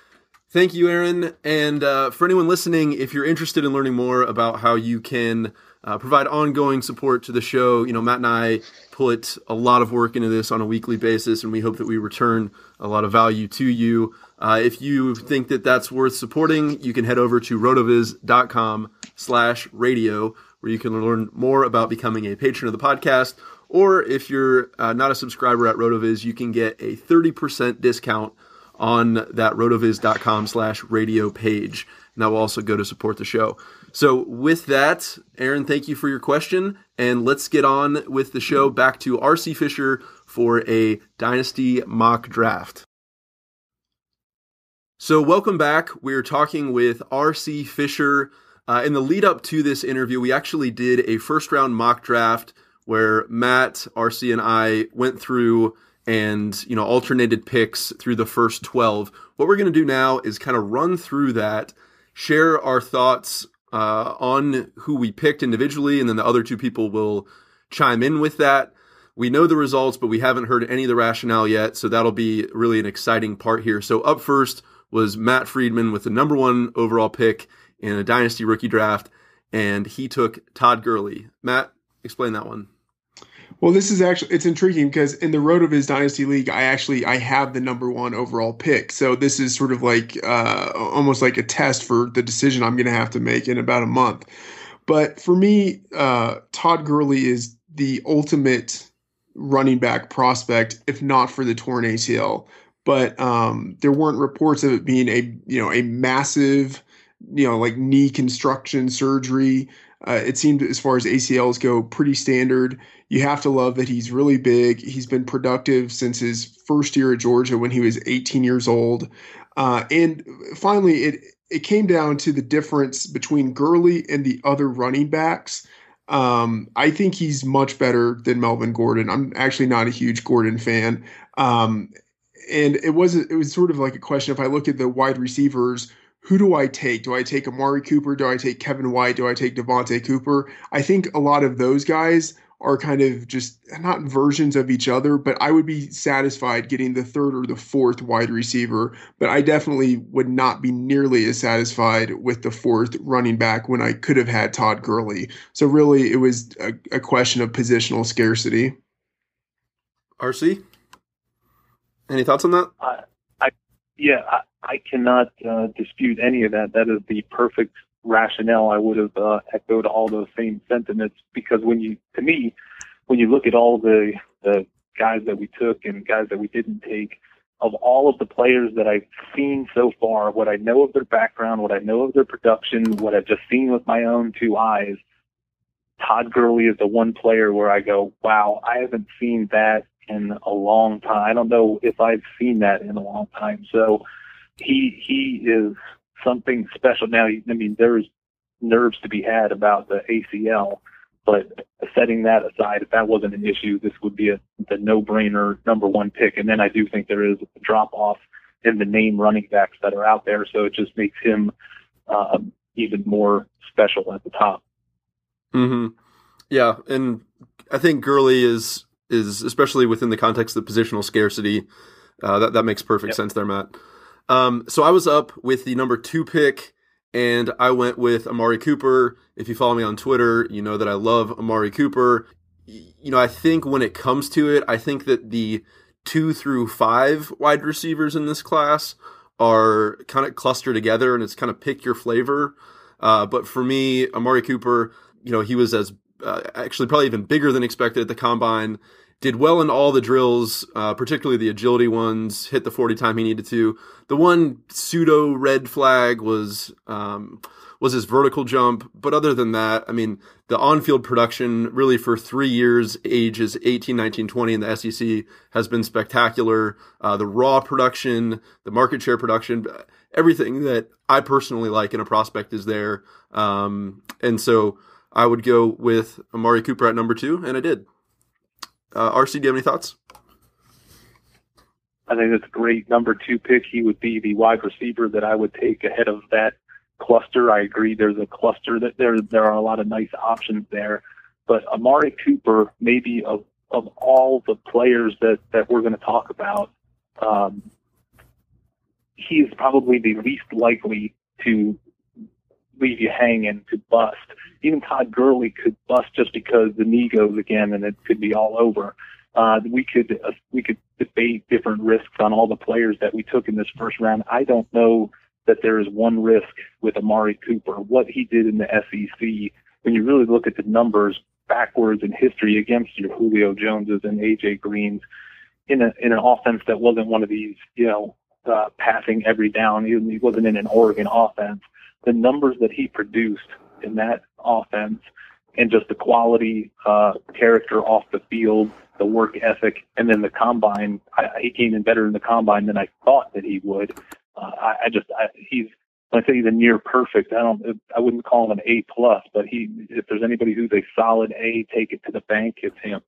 Thank you, Aaron. And for anyone listening, if you're interested in learning more about how you can provide ongoing support to the show, Matt and I put a lot of work into this on a weekly basis, and we hope that we return a lot of value to you. If you think that that's worth supporting, you can head over to rotoviz.com/radio, where you can learn more about becoming a patron of the podcast. Or if you're not a subscriber at Rotoviz, you can get a 30% discount on that rotoviz.com/radio page. And that will also go to support the show. So with that, Aaron, thank you for your question. And let's get on with the show. Back to R.C. Fischer for a Dynasty mock draft. So welcome back. We're talking with R.C. Fischer. In the lead up to this interview, we actually did a first round mock draft where Matt, R.C., and I went through and alternated picks through the first 12. What we're going to do now is kind of run through that, share our thoughts on who we picked individually, and then the other two people will chime in with that. We know the results, but we haven't heard any of the rationale yet, so that'll be really an exciting part here. So up first was Matt Friedman with the number 1 overall pick in a Dynasty rookie draft, and he took Todd Gurley. Matt, explain that one. Well, this is actually, it's intriguing because in the Rotoviz Dynasty League, I have the number 1 overall pick. So this is sort of like almost like a test for the decision I'm going to have to make in about a month. But for me, Todd Gurley is the ultimate running back prospect, if not for the torn ACL. But there weren't reports of it being a massive, like knee construction surgery. It seemed, as far as ACLs go, pretty standard. You have to love that he's really big. He's been productive since his first year at Georgia when he was 18 years old. And finally, it came down to the difference between Gurley and the other running backs. I think he's much better than Melvin Gordon. I'm actually not a huge Gordon fan. And it was sort of like a question. If I look at the wide receivers, who do I take? Do I take Amari Cooper? Do I take Kevin White? Do I take Devontae Cooper? I think a lot of those guys are kind of just not versions of each other, but I would be satisfied getting the third or the fourth wide receiver, but I definitely would not be nearly as satisfied with the fourth running back when I could have had Todd Gurley. So really it was a question of positional scarcity. RC? Any thoughts on that? I cannot dispute any of that. That is the perfect rationale. I would have echoed all those same sentiments, because when you look at all the guys that we took and guys that we didn't take, of all of the players that I've seen so far, what I know of their background, what I know of their production, what I've just seen with my own two eyes, Todd Gurley is the one player where I go, wow, I haven't seen that in a long time. I don't know if I've seen that in a long time. So he is something special. Now, I mean, there's nerves to be had about the ACL, but setting that aside, if that wasn't an issue, this would be the no-brainer number one pick. And then I do think there is a drop-off in the name running backs that are out there, so it just makes him even more special at the top. Mm-hmm. Yeah, and I think Gurley is especially within the context of positional scarcity. That makes perfect sense there, Matt. So I was up with the number 2 pick, and I went with Amari Cooper. If you follow me on Twitter, you know that I love Amari Cooper. You know, I think when it comes to it, I think that the 2 through 5 wide receivers in this class are kind of clustered together, and it's kind of pick your flavor. But for me, Amari Cooper, you know, he was actually probably even bigger than expected at the combine. Did well in all the drills, particularly the agility ones, hit the 40 time he needed to. The one pseudo red flag was his vertical jump. But other than that, I mean, the on-field production really for 3 years, ages 18, 19, 20 in the SEC has been spectacular. The raw production, the market share production, everything that I personally like in a prospect is there. And so I would go with Amari Cooper at number 2, and I did. RC, do you have any thoughts? I think that's a great number 2 pick. He would be the wide receiver that I would take ahead of that cluster. I agree there's a cluster that there are a lot of nice options there. But Amari Cooper, maybe of all the players that we're going to talk about, he is probably the least likely to leave you hanging, to bust. Even Todd Gurley could bust just because the knee goes again and it could be all over. We could debate different risks on all the players that we took in this first round. I don't know that there is one risk with Amari Cooper. What he did in the SEC, when you really look at the numbers backwards in history against your Julio Joneses and AJ Greens, in an offense that wasn't one of these, passing every down. He wasn't in an Oregon offense. The numbers that he produced in that offense, and just the quality, character off the field, the work ethic, and then the combine, he came in better in the combine than I thought that he would. When I say he's a near perfect, I wouldn't call him an A+, but if there's anybody who's a solid A, take it to the bank, it's him.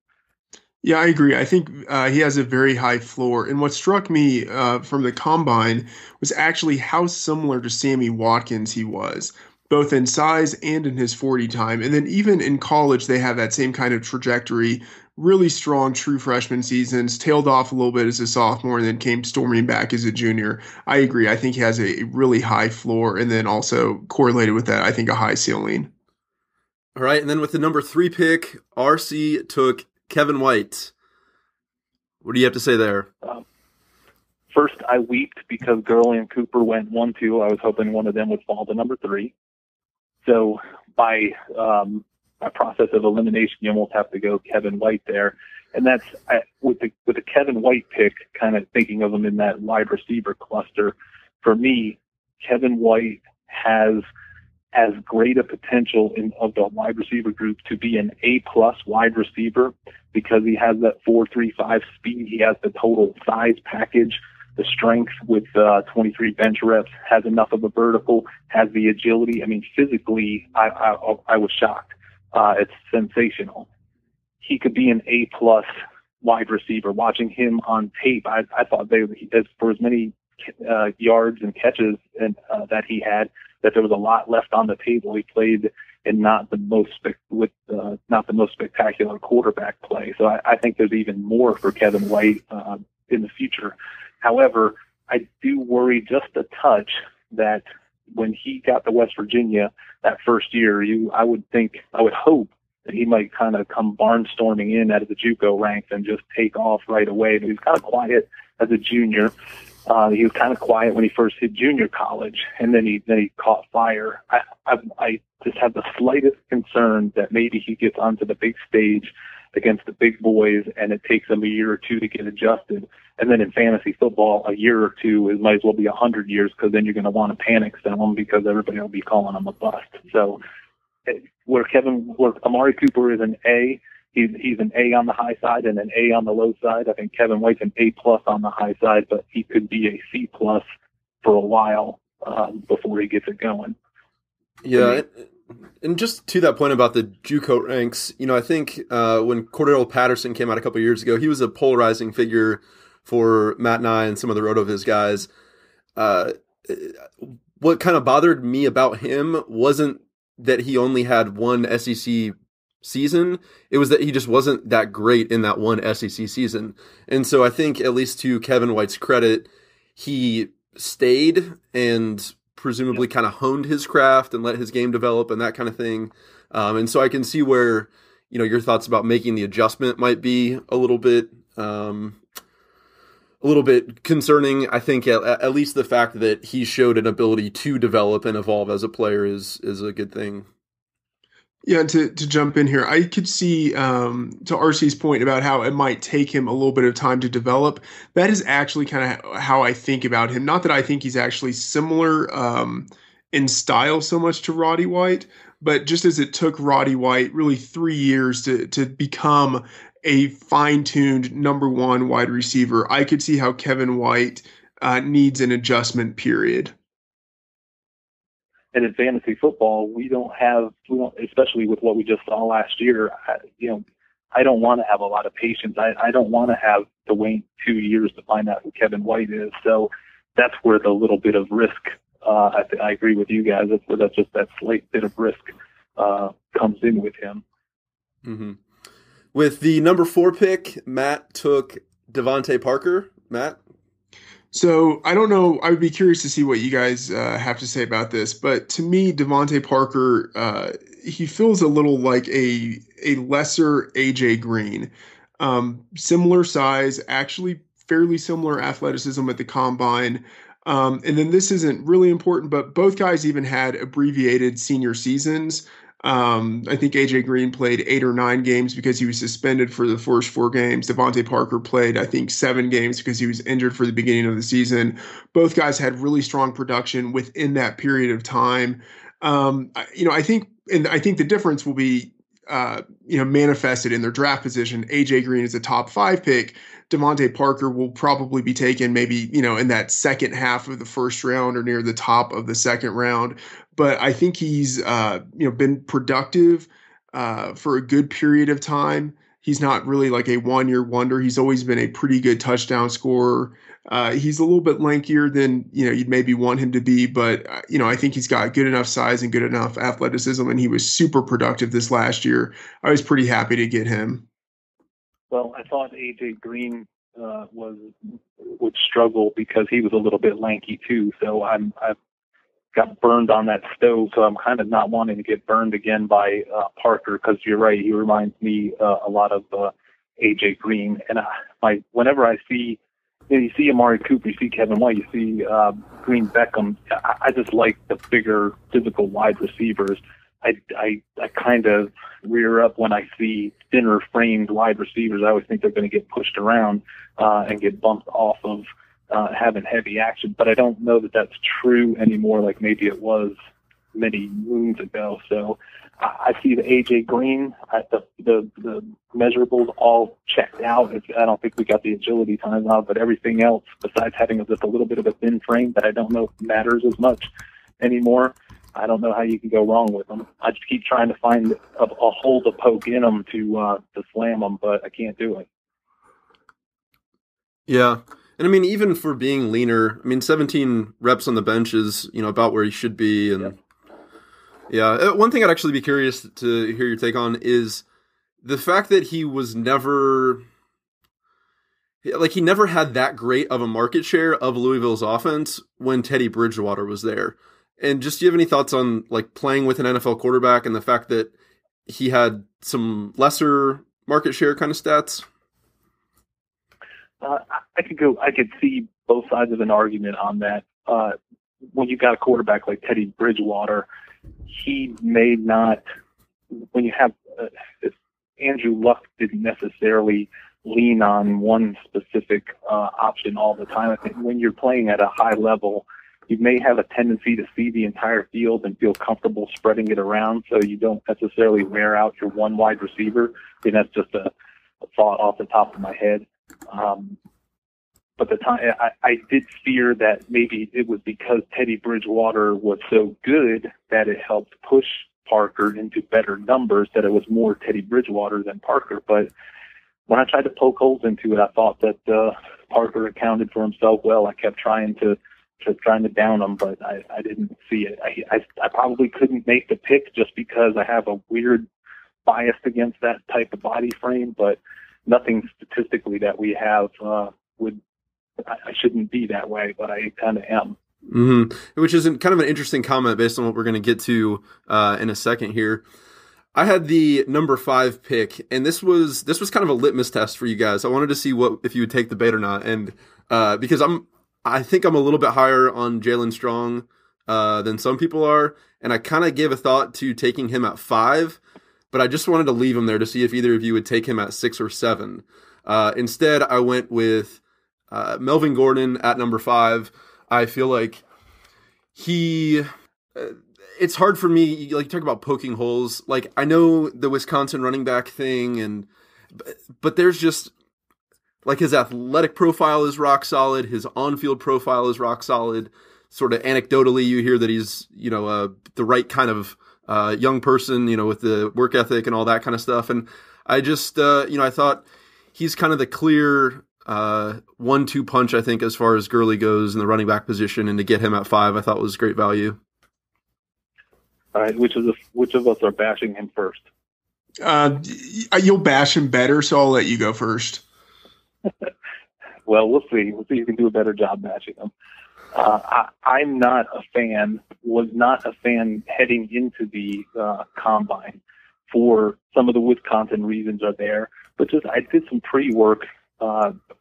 Yeah, I agree. I think he has a very high floor. And what struck me from the combine was actually how similar to Sammy Watkins he was, both in size and in his 40 time. And then even in college, they have that same kind of trajectory, really strong true freshman seasons, tailed off a little bit as a sophomore, and then came storming back as a junior. I agree. I think he has a really high floor, and then also correlated with that, I think a high ceiling. All right, and then with the number 3 pick, RC took Kevin White. What do you have to say there? First, I weeped because Gurley and Cooper went 1-2. I was hoping one of them would fall to number 3. So by process of elimination, you almost have to go Kevin White there. And that's with the Kevin White pick, kind of thinking of him in that wide receiver cluster. For me, Kevin White has as great a potential of the wide receiver group to be an A+ wide receiver, because he has that 4.35 speed. He has the total size package, the strength with 23 bench reps, has enough of a vertical, has the agility. I mean, physically, I was shocked. It's sensational. He could be an A+ wide receiver. Watching him on tape, I thought for as many yards and catches that he had, that there was a lot left on the table. He played and not the most spectacular quarterback play. So I think there's even more for Kevin White in the future. However, I do worry just a touch that when he got to West Virginia that first year, I would hope that he might kind of come barnstorming in out of the JUCO ranks and just take off right away. But he was kind of quiet as a junior. He was kind of quiet when he first hit junior college, and then he caught fire. I just have the slightest concern that maybe he gets onto the big stage against the big boys, and it takes him a year or two to get adjusted. And then in fantasy football, a year or two might as well be 100 years, because then you're going to want to panic sell him because everybody will be calling him a bust. So where Amari Cooper is an A, he's an A on the high side and an A on the low side. I think Kevin White's an A+ on the high side, but he could be a C+ for a while before he gets it going. Yeah, and just to that point about the JUCO ranks, I think when Cordero Patterson came out a couple of years ago, he was a polarizing figure for Matt and I and some of the Rotoviz guys. What kind of bothered me about him wasn't that he only had one SEC season. It was that he just wasn't that great in that one SEC season. And so I think, at least to Kevin White's credit, he stayed and presumably kind of honed his craft and let his game develop and that kind of thing. And so I can see where, your thoughts about making the adjustment might be a little bit concerning. I think at least the fact that he showed an ability to develop and evolve as a player is a good thing. Yeah, and to jump in here, I could see, to RC's point about how it might take him a little bit of time to develop. That is actually kind of how I think about him. Not that I think he's actually similar in style so much to Roddy White, but just as it took Roddy White really 3 years to become a fine-tuned number one wide receiver, I could see how Kevin White needs an adjustment period. And in fantasy football, we don't, especially with what we just saw last year, I don't want to have a lot of patience. I don't want to have to wait 2 years to find out who Kevin White is. So that's where the little bit of risk, I agree with you guys, that's where just that slight bit of risk comes in with him. Mm-hmm. With the number 4 pick, Matt took Devontae Parker. Matt? So I don't know. I would be curious to see what you guys have to say about this. But to me, Devontae Parker, he feels a little like a lesser AJ Green. Similar size, actually fairly similar athleticism at the combine. And then this isn't really important, but both guys even had abbreviated senior seasons. I think AJ Green played 8 or 9 games because he was suspended for the first 4 games. Devontae Parker played, I think, 7 games because he was injured for the beginning of the season. Both guys had really strong production within that period of time. I think the difference will be, manifested in their draft position. AJ Green is a top 5 pick. Devontae Parker will probably be taken maybe, in that second half of the first round or near the top of the second round. But I think he's, been productive for a good period of time. He's not really like a one-year wonder. He's always been a pretty good touchdown scorer. He's a little bit lankier than, you'd maybe want him to be. But, I think he's got good enough size and good enough athleticism. And he was super productive this last year. I was pretty happy to get him. Well, I thought AJ Green would struggle because he was a little bit lanky too. So I've got burned on that stove. So I'm kind of not wanting to get burned again by Parker, because you're right. He reminds me a lot of AJ Green. And whenever I see, you see Amari Cooper, you see Kevin White, you see Green Beckham, I just like the bigger physical wide receivers. I kind of rear up when I see thinner framed wide receivers. I always think they're going to get pushed around and get bumped off of having heavy action. But I don't know that that's true anymore, like maybe it was many moons ago. So I see the AJ Green, the measurables all checked out. I don't think we got the agility times out, but everything else, besides having just a little bit of a thin frame that I don't know if matters as much anymore, I don't know how you can go wrong with them. I just keep trying to find a hole to poke in them to slam them, but I can't do it. Yeah. And I mean, even for being leaner, 17 reps on the bench is, about where he should be. And Yeah. One thing I'd actually be curious to hear your take on is the fact that he was never, like, he never had that great of a market share of Louisville's offense when Teddy Bridgewater was there. And just, do you have any thoughts on, like, playing with an NFL quarterback and the fact that he had some lesser market share kind of stats? I could see both sides of an argument on that. When you got a quarterback like Teddy Bridgewater, he may not, when you have, Andrew Luck didn't necessarily lean on one specific option all the time. I think when you're playing at a high level, you may have a tendency to see the entire field and feel comfortable spreading it around, so you don't necessarily wear out your one wide receiver. And that's just a thought off the top of my head. But the time I did fear that maybe it was because Teddy Bridgewater was so good that it helped push Parker into better numbers, that it was more Teddy Bridgewater than Parker. But when I tried to poke holes into it, I thought that Parker accounted for himself well. I kept trying to down him, but I didn't see it. I probably couldn't make the pick just because I have a weird bias against that type of body frame, but nothing statistically that we have I shouldn't be that way, but I kind of am. Mm-hmm. Which is kind of an interesting comment based on what we're going to get to in a second here. I had the number 5 pick, and this was kind of a litmus test for you guys. I wanted to see if you would take the bait or not, and because I think I'm a little bit higher on Jalen Strong than some people are, and I kind of gave a thought to taking him at 5, but I just wanted to leave him there to see if either of you would take him at 6 or 7. Instead, I went with Melvin Gordon at number 5. I feel like it's hard for me, like, you talk about poking holes. Like, I know the Wisconsin running back thing, but there's just, like, his athletic profile is rock solid. His on-field profile is rock solid. Sort of anecdotally, you hear that he's, the right kind of young person, with the work ethic and all that kind of stuff. And I just, I thought he's kind of the clear 1-2 punch, I think, as far as Gurley goes in the running back position. And to get him at 5, I thought was great value. All right, which of us are bashing him first? You'll bash him better, so I'll let you go first. Well, we'll see. We'll see who can do a better job bashing him. I'm not a fan, was not a fan heading into the combine for some of the Wisconsin reasons are there, but just I did some pre-work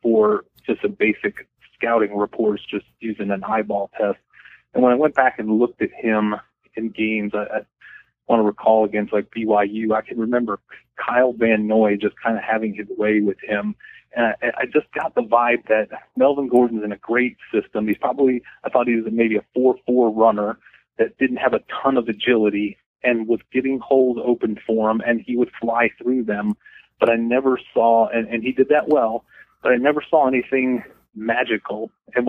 for just some basic scouting reports, just using an eyeball test. And when I went back and looked at him in games, I want to recall against like BYU, I can remember Kyle Van Noy just kind of having his way with him. And I just got the vibe that Melvin Gordon's in a great system. I thought he was maybe a 4-4 runner that didn't have a ton of agility and was getting holes open for him, and he would fly through them. But I never saw, and he did that well, but I never saw anything magical. And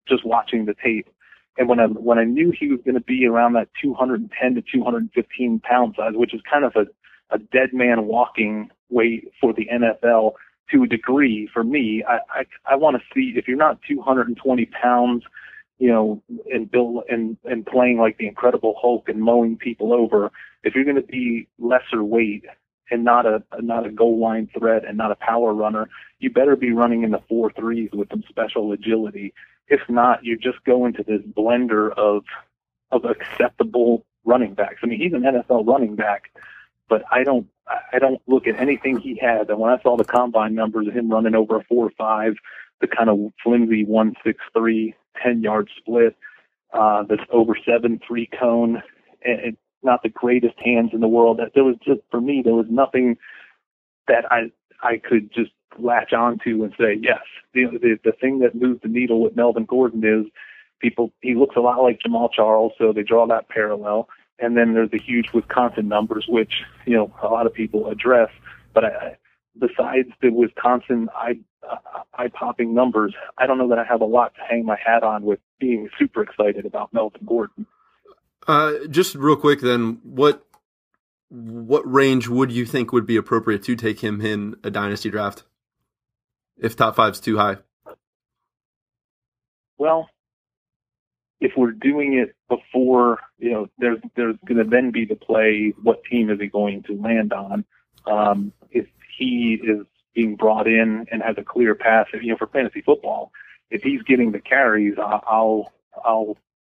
just watching the tape, and when I knew he was going to be around that 210 to 215 pound size, which is kind of a dead man walking weight for the NFL to a degree for me, I want to see if you're not 220 pounds, and build and playing like the Incredible Hulk and mowing people over, if you're going to be lesser weight and not a goal line threat and not a power runner, you better be running in the 4.3s with some special agility. If not, you just go into this blender of acceptable running backs. I mean, he's an NFL running back, but I don't look at anything he had. And when I saw the combine numbers of him running over a 4.5, the kind of flimsy 1.63 10-yard split, that's over 7.3 cone, and not the greatest hands in the world. That there was just, for me, there was nothing that I could just latch onto and say, yes, the thing that moved the needle with Melvin Gordon is he looks a lot like Jamal Charles, so they draw that parallel. And then there's the huge Wisconsin numbers, which, a lot of people address. But besides the Wisconsin eye-popping numbers, I don't know that I have a lot to hang my hat on with being super excited about Melvin Gordon. Just real quick then, what range would you think would be appropriate to take him in a dynasty draft if top 5's too high? Well, if we're doing it before, there's going to then be the play, what team is he going to land on? If he is being brought in and has a clear path, for fantasy football, if he's getting the carries, I'll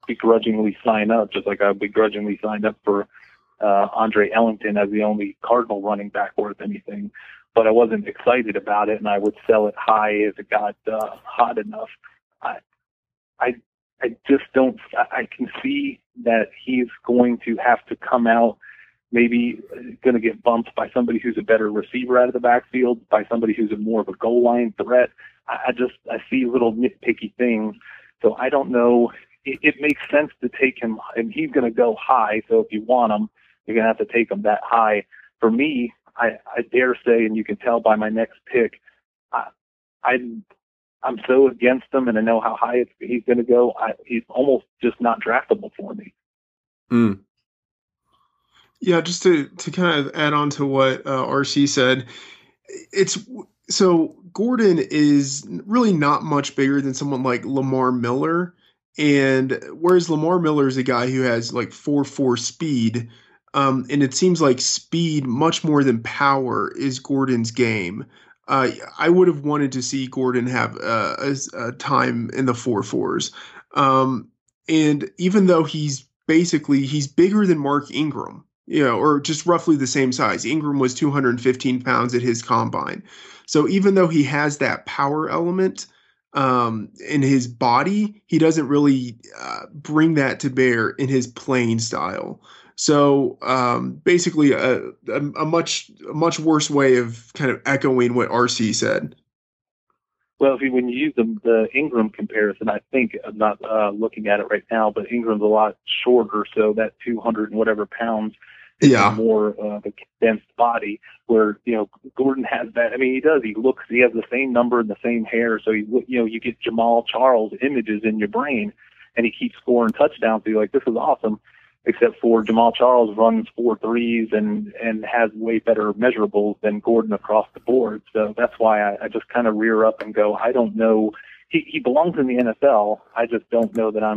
begrudgingly sign up, just like I begrudgingly signed up for Andre Ellington as the only Cardinal running back worth anything. But I wasn't excited about it, and I would sell it high if it got hot enough. I just don't. I can see that he's going to have to come out, maybe going to get bumped by somebody who's a better receiver out of the backfield, by somebody who's more of a goal line threat. I see little nitpicky things. So I don't know. It makes sense to take him, and he's going to go high. So if you want him, you're going to have to take him that high. For me, I dare say, and you can tell by my next pick, I'm so against him, and I know how high he's going to go. He's almost just not draftable for me. Mm. Yeah, just to kind of add on to what RC said, so Gordon is really not much bigger than someone like Lamar Miller, and whereas Lamar Miller is a guy who has like 4.4 speed, and it seems like speed much more than power is Gordon's game. I would have wanted to see Gordon have a time in the 4.4s. And even though he's bigger than Mark Ingram, or just roughly the same size. Ingram was 215 pounds at his combine. So even though he has that power element in his body, he doesn't really bring that to bear in his playing style. So basically a much worse way of kind of echoing what RC said. Well, when you use the Ingram comparison, I think I'm not looking at it right now, but Ingram's a lot shorter, so that 200 and whatever pounds is more of a condensed body. Where Gordon has that. I mean, he does. He has the same number and the same hair, so you get Jamal Charles images in your brain, and he keeps scoring touchdowns. So you're like, this is awesome. Except for Jamal Charles runs 4.3s and has way better measurables than Gordon across the board. So that's why I just kind of rear up and go, I don't know. He belongs in the NFL. I just don't know that I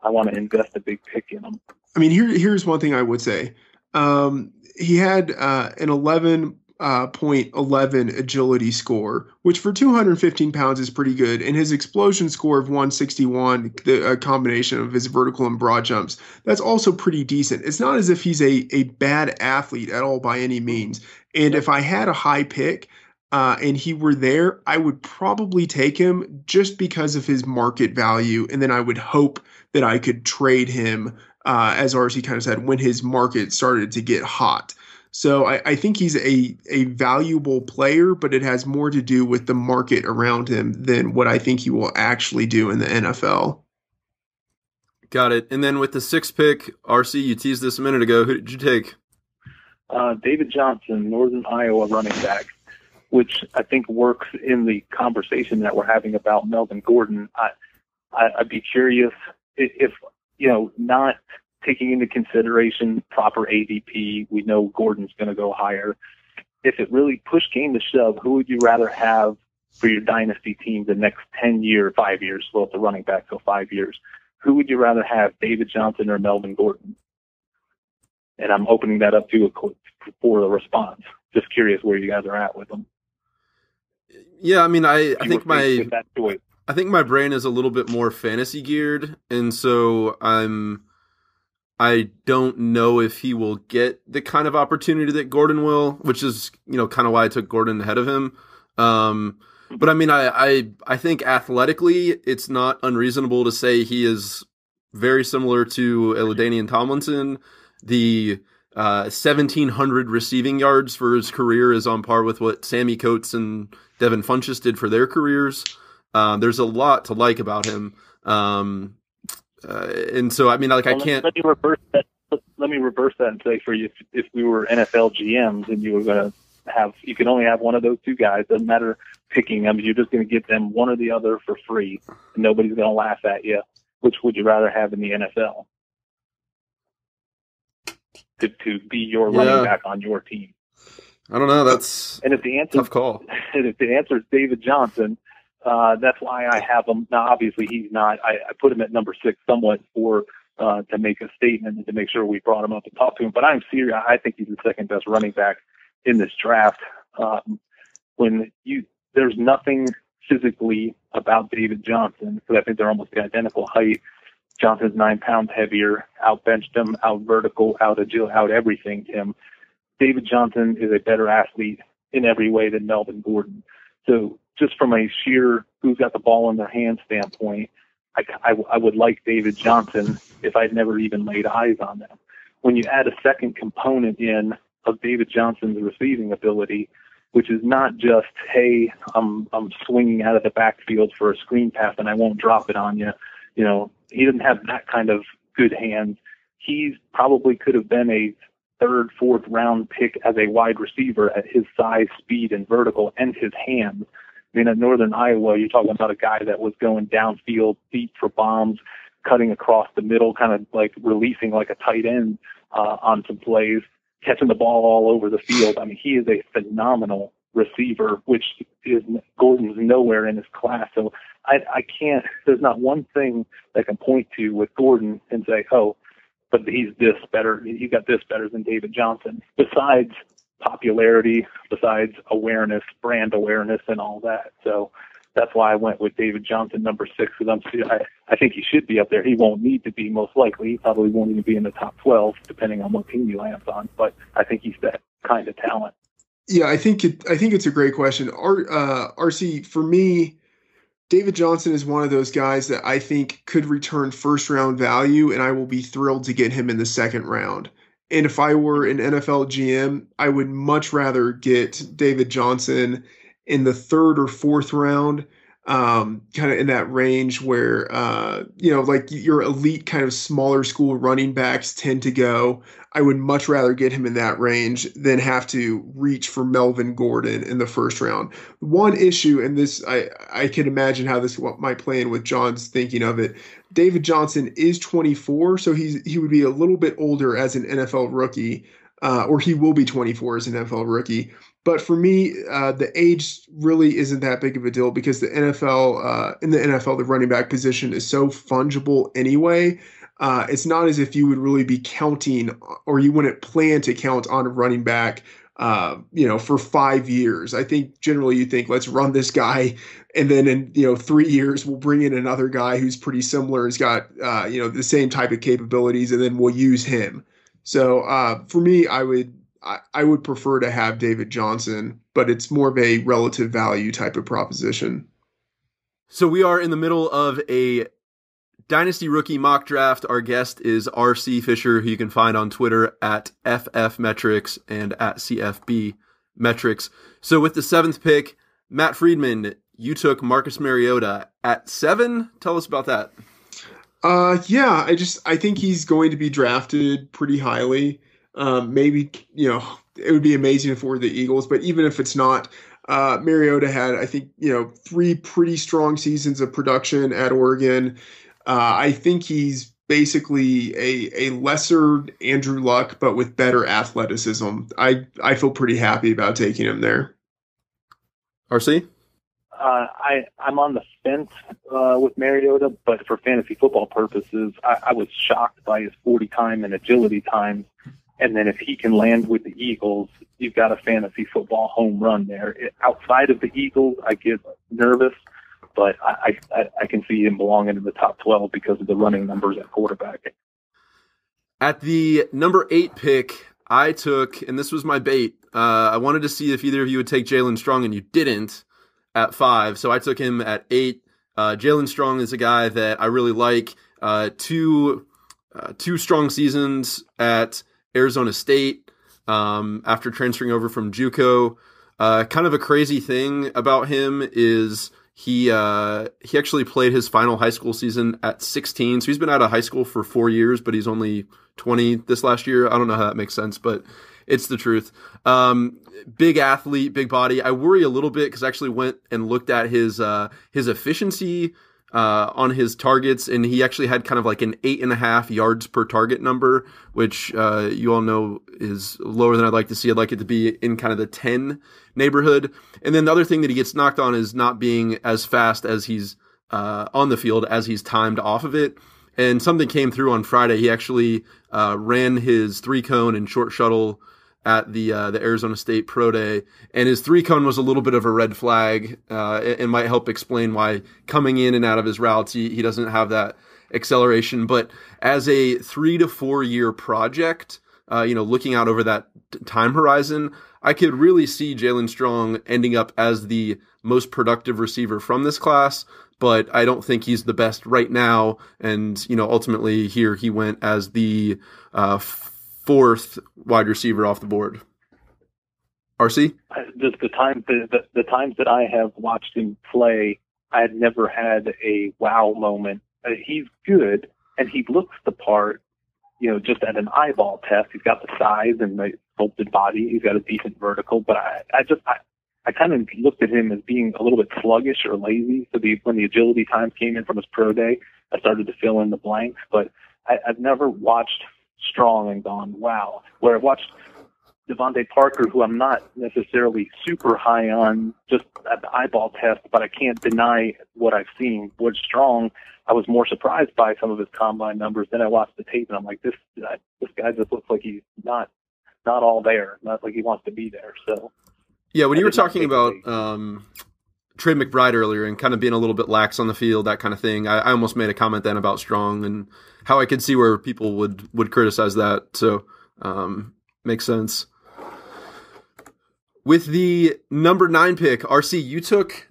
want to invest a big pick in him. I mean, here's one thing I would say. He had an 11.11 agility score, which for 215 pounds is pretty good. And his explosion score of 161, the combination of his vertical and broad jumps, that's also pretty decent. It's not as if he's a bad athlete at all by any means. And if I had a high pick and he were there, I would probably take him just because of his market value. And then I would hope that I could trade him, as RC kind of said, when his market started to get hot. So I think he's a valuable player, but it has more to do with the market around him than what I think he will actually do in the NFL. Got it. And then with the 6th pick, RC, you teased this a minute ago. Who did you take? David Johnson, Northern Iowa running back, which I think works in the conversation that we're having about Melvin Gordon. I'd be curious if not taking into consideration proper ADP, we know Gordon's going to go higher. If it really push came to shove, who would you rather have for your dynasty team the next 5 years? Well, it's a running back, so 5 years. Who would you rather have, David Johnson or Melvin Gordon? And I'm opening that up for a response. Just curious where you guys are at with them. Yeah, I mean, I think my brain is a little bit more fantasy geared, and so I don't know if he will get the kind of opportunity that Gordon will, which is, kind of why I took Gordon ahead of him. But I mean, I think athletically, it's not unreasonable to say he is very similar to LaDainian Tomlinson. The 1,700 receiving yards for his career is on par with what Sammy Coates and Devin Funchess did for their careers. There's a lot to like about him. And so, I mean, I can't. Let me reverse that. Let me reverse that and say, for you, if we were NFL GMs and you were going to you can only have one of those two guys. Doesn't matter picking them. You're just going to get them one or the other for free, and nobody's going to laugh at you. Which would you rather have in the NFL? To be your running back on your team. I don't know. That's and if the answer tough call. And if the answer is David Johnson, That's why I have him. Now, obviously, he's not. I put him at number 6 somewhat for to make a statement and to make sure we brought him up and talked to him. But I'm serious. I think he's the second best running back in this draft. There's nothing physically about David Johnson, because I think they're almost the identical height. Johnson's 9 pounds heavier, out-benched him, out-vertical, out-agile, out-everything him. David Johnson is a better athlete in every way than Melvin Gordon. So just from a sheer who's got the ball in their hand standpoint, I would like David Johnson if I'd never even laid eyes on them. When you add a second component in of David Johnson's receiving ability, which is not just, hey, I'm swinging out of the backfield for a screen pass and I won't drop it on you. You know, he doesn't have that kind of good hands. He's probably could have been a 3rd, 4th round pick as a wide receiver at his size, speed, and vertical, and his hands. I mean, at Northern Iowa, you're talking about a guy that was going downfield, deep for bombs, cutting across the middle, kind of like releasing like a tight end on some plays, catching the ball all over the field. I mean, he is a phenomenal receiver, which is Gordon's nowhere in his class. So I can't, there's not one thing that I can point to with Gordon and say, oh, but he's this better, he got this better than David Johnson, besides popularity, besides awareness, brand awareness, and all that. So that's why I went with David Johnson, number 6, because I think he should be up there. He won't need to be, most likely. He probably won't even be in the top 12, depending on what team he lands on. But I think he's that kind of talent. Yeah, I think it's a great question. RC, for me, David Johnson is one of those guys that I think could return first-round value, and I will be thrilled to get him in the second round. And if I were an NFL GM, I would much rather get David Johnson in the 3rd or 4th round, kind of in that range where, like your elite kind of smaller school running backs tend to go. I would much rather get him in that range than have to reach for Melvin Gordon in the 1st round. One issue, and this I can imagine how this might play in with John's thinking of it. David Johnson is 24, so he would be a little bit older as an NFL rookie, or he will be 24 as an NFL rookie. But for me, the age really isn't that big of a deal because in the NFL, the running back position is so fungible anyway. It's not as if you would really be counting, or you wouldn't plan to count on a running back, for 5 years. I think generally you think, let's run this guy, and then in 3 years we'll bring in another guy who's pretty similar, has got the same type of capabilities, and then we'll use him. So for me, I would prefer to have David Johnson, but it's more of a relative value type of proposition. So we are in the middle of a Dynasty rookie mock draft. Our guest is RC Fischer, who you can find on Twitter at FFmetrics and at CFBmetrics. So with the 7th pick, Matt Friedman, you took Marcus Mariota at 7. Tell us about that. I think he's going to be drafted pretty highly. Maybe, it would be amazing if it were the Eagles, but even if it's not, Mariota had, I think, 3 pretty strong seasons of production at Oregon. I think he's basically a lesser Andrew Luck, but with better athleticism. I feel pretty happy about taking him there. RC? I'm on the fence with Mariota, but for fantasy football purposes, I was shocked by his 40 time and agility times. And then if he can land with the Eagles, you've got a fantasy football home run there. Outside of the Eagles, I get nervous, but I can see him belonging in the top 12 because of the running numbers at quarterback. At the number 8 pick, I took, and this was my bait, I wanted to see if either of you would take Jalen Strong, and you didn't at 5, so I took him at 8. Jalen Strong is a guy that I really like. Two strong seasons at Arizona State after transferring over from JUCO. Kind of a crazy thing about him is he actually played his final high school season at 16. So he's been out of high school for 4 years, but he's only 20 this last year. I don't know how that makes sense, but it's the truth. Big athlete, big body. I worry a little bit because I actually went and looked at his efficiency on his targets, and he actually had kind of like an 8.5 yards per target number, which you all know is lower than I'd like to see. I'd like it to be in kind of the 10 neighborhood. And then the other thing that he gets knocked on is not being as fast as he's on the field as he's timed off of it. And something came through on Friday. He actually ran his 3-cone and short shuttle at the Arizona State Pro Day, and his 3-cone was a little bit of a red flag, and might help explain why coming in and out of his routes he doesn't have that acceleration. But as a 3 to 4 year project, looking out over that time horizon, I could really see Jalen Strong ending up as the most productive receiver from this class. But I don't think he's the best right now, and ultimately here he went as the 4th wide receiver off the board. RC? Just the times that I have watched him play, I had never had a wow moment. He's good, and he looks the part, just at an eyeball test. He's got the size and the sculpted body. He's got a decent vertical, but I kind of looked at him as being a little bit sluggish or lazy. So when the agility times came in from his pro day, I started to fill in the blanks, but I've never watched Strong and gone, wow. Where I watched Devontae Parker, who I'm not necessarily super high on just at the eyeball test, but I can't deny what I've seen. With Strong, I was more surprised by some of his combine numbers. Then I watched the tape, and I'm like, this guy just looks like he's not all there, not like he wants to be there. So yeah, when you were talking about Trey McBride earlier and kind of being a little bit lax on the field, that kind of thing, I almost made a comment then about Strong and how I could see where people would criticize that. So makes sense. With the number 9 pick, RC, you took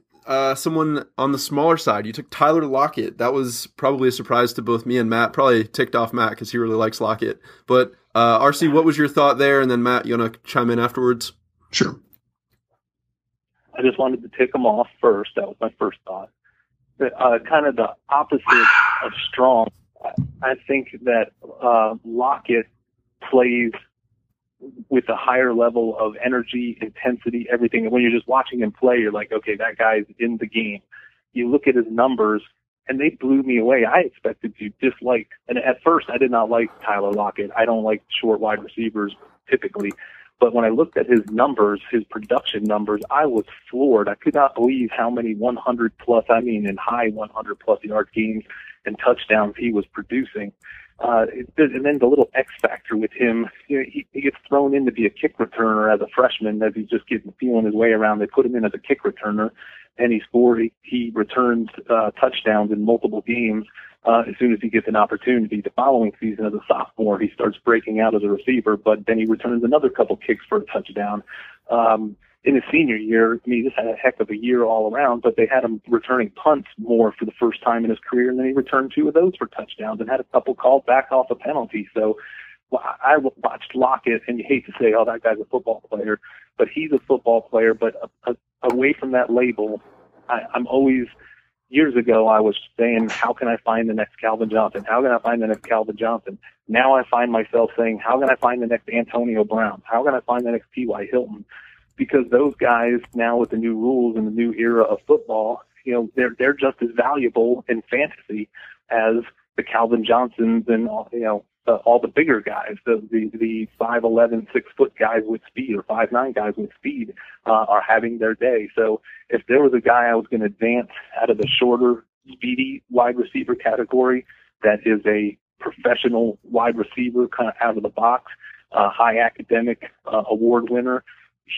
someone on the smaller side. You took Tyler Lockett. That was probably a surprise to both me and Matt. Probably ticked off Matt because he really likes Lockett. But RC, what was your thought there? And then Matt, you want to chime in afterwards? Sure. I just wanted to tick him off first. That was my first thought. Kind of the opposite of Strong. I think that Lockett plays with a higher level of energy, intensity, everything. And when you're just watching him play, you're like, okay, that guy's in the game. You look at his numbers, and they blew me away. I expected to dislike, and at first I did not like Tyler Lockett. I don't like short wide receivers typically. But when I looked at his numbers, his production numbers, I was floored. I could not believe how many 100-plus, in high 100-plus yard games and touchdowns he was producing. And then the little X factor with him, he gets thrown in to be a kick returner as a freshman as he's just feeling his way around. They put him in as a kick returner, and he returns touchdowns in multiple games. As soon as he gets an opportunity, the following season as a sophomore, he starts breaking out as a receiver, but then he returns another couple kicks for a touchdown. In his senior year, he just had a heck of a year all around, but they had him returning punts more for the first time in his career, and then he returned 2 of those for touchdowns and had a couple called back off a penalty. So I watched Lockett, and you hate to say, oh, that guy's a football player, but he's a football player. But away from that label, I'm always – years ago, I was saying, how can I find the next Calvin Johnson? How can I find the next Calvin Johnson? Now I find myself saying, how can I find the next Antonio Brown? How can I find the next T.Y. Hilton? Because those guys now with the new rules and the new era of football, they're just as valuable in fantasy as the Calvin Johnsons and all the bigger guys, the 5'11", 6-foot guys with speed, or 5'9" guys with speed, are having their day. So if there was a guy I was going to advance out of the shorter, speedy wide receiver category that is a professional wide receiver, kind of out of the box, high academic award winner,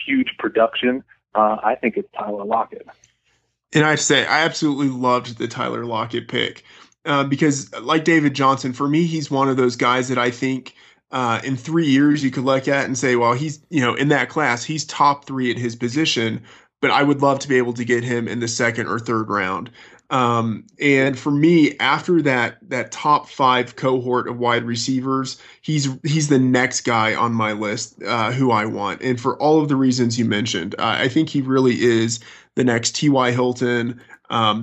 huge production, I think it's Tyler Lockett. And I have to say, I absolutely loved the Tyler Lockett pick. Because like David Johnson, for me, he's one of those guys that I think in 3 years you could look at and say, well, he's, in that class, he's top 3 at his position, but I would love to be able to get him in the 2nd or 3rd round. And for me, after that top 5 cohort of wide receivers, he's the next guy on my list who I want. And for all of the reasons you mentioned, I think he really is the next T.Y. Hilton,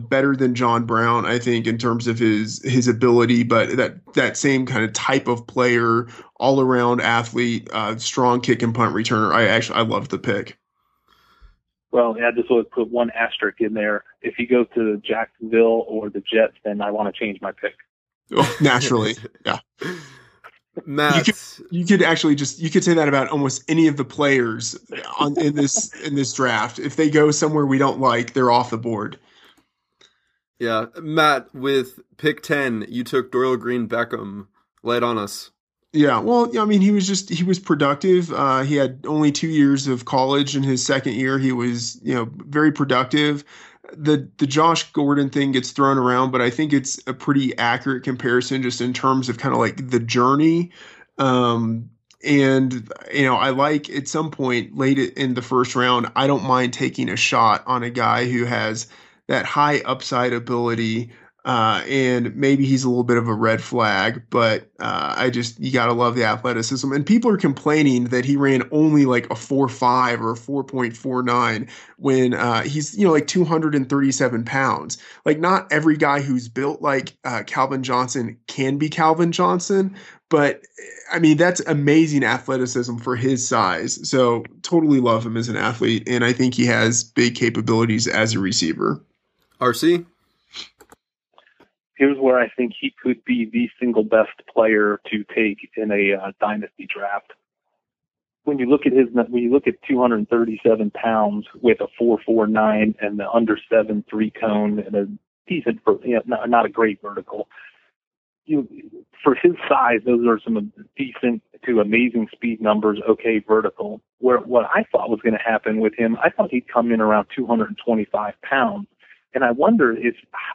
better than John Brown, I think, in terms of his ability, but that same kind of type of player, all around athlete, strong kick and punt returner. I loved the pick. Well, yeah, I just would put one asterisk in there. If he goes to Jacksonville or the Jets, then I want to change my pick. Oh, naturally, yeah. Matt, you could actually you could say that about almost any of the players in this draft. If they go somewhere we don't like, they're off the board. Yeah, Matt, with pick 10, you took Doyle Green Beckham. Lay it on us. Yeah, well, I mean, he was productive. He had only 2 years of college. In his second year, he was, very productive. The Josh Gordon thing gets thrown around, but I think it's a pretty accurate comparison just in terms of kind of like the journey. And, I like at some point late in the first round, I don't mind taking a shot on a guy who has that high upside ability. And maybe he's a little bit of a red flag, but you got to love the athleticism. And people are complaining that he ran only like a 4.5 or a 4.49 when he's, like 237 pounds. Like not every guy who's built like Calvin Johnson can be Calvin Johnson, but I mean, that's amazing athleticism for his size. So totally love him as an athlete. And I think he has big capabilities as a receiver. RC? Here's where I think he could be the single best player to take in a dynasty draft. When you look at 237 pounds with a 4.49 and the under 7 3-cone and a decent, not a great vertical. For his size, those are some decent to amazing speed numbers. Okay, vertical. What I thought was going to happen with him, I thought he'd come in around 225 pounds. And I wonder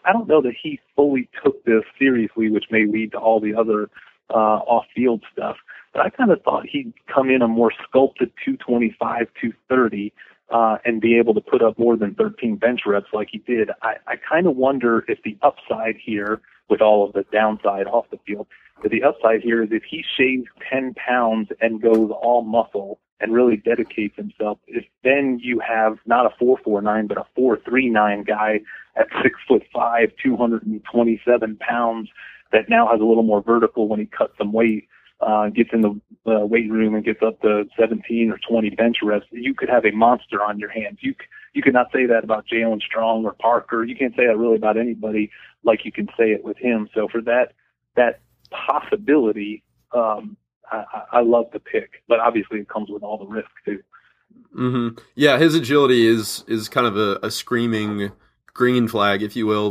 I don't know that he fully took this seriously, which may lead to all the other off-field stuff. But I kind of thought he'd come in a more sculpted 225, 230, and be able to put up more than 13 bench reps like he did. I kind of wonder if the upside here, with all of the downside off the field, that the upside here is if he shaves 10 pounds and goes all muscle and really dedicates himself, if then you have not a 4.49 but a 4.39 guy at 6'5", 227 pounds that now has a little more vertical when he cuts some weight, gets in the weight room and gets up to 17 or 20 bench reps. You could have a monster on your hands. You could not say that about Jalen Strong or Parker. You can't say that really about anybody like you can say it with him. So for that possibility, I love the pick, but obviously it comes with all the risk too. Mm-hmm. Yeah, his agility is kind of a screaming green flag, if you will.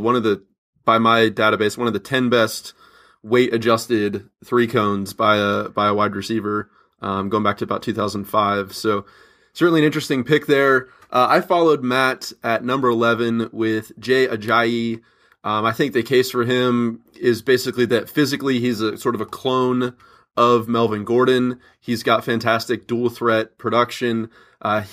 By my database, one of the 10 best weight adjusted 3-cones by a wide receiver, going back to about 2005. So certainly an interesting pick there. I followed Matt at number 11 with Jay Ajayi. I think the case for him is basically that physically he's a sort of a clone of Melvin Gordon. He's got fantastic dual threat production.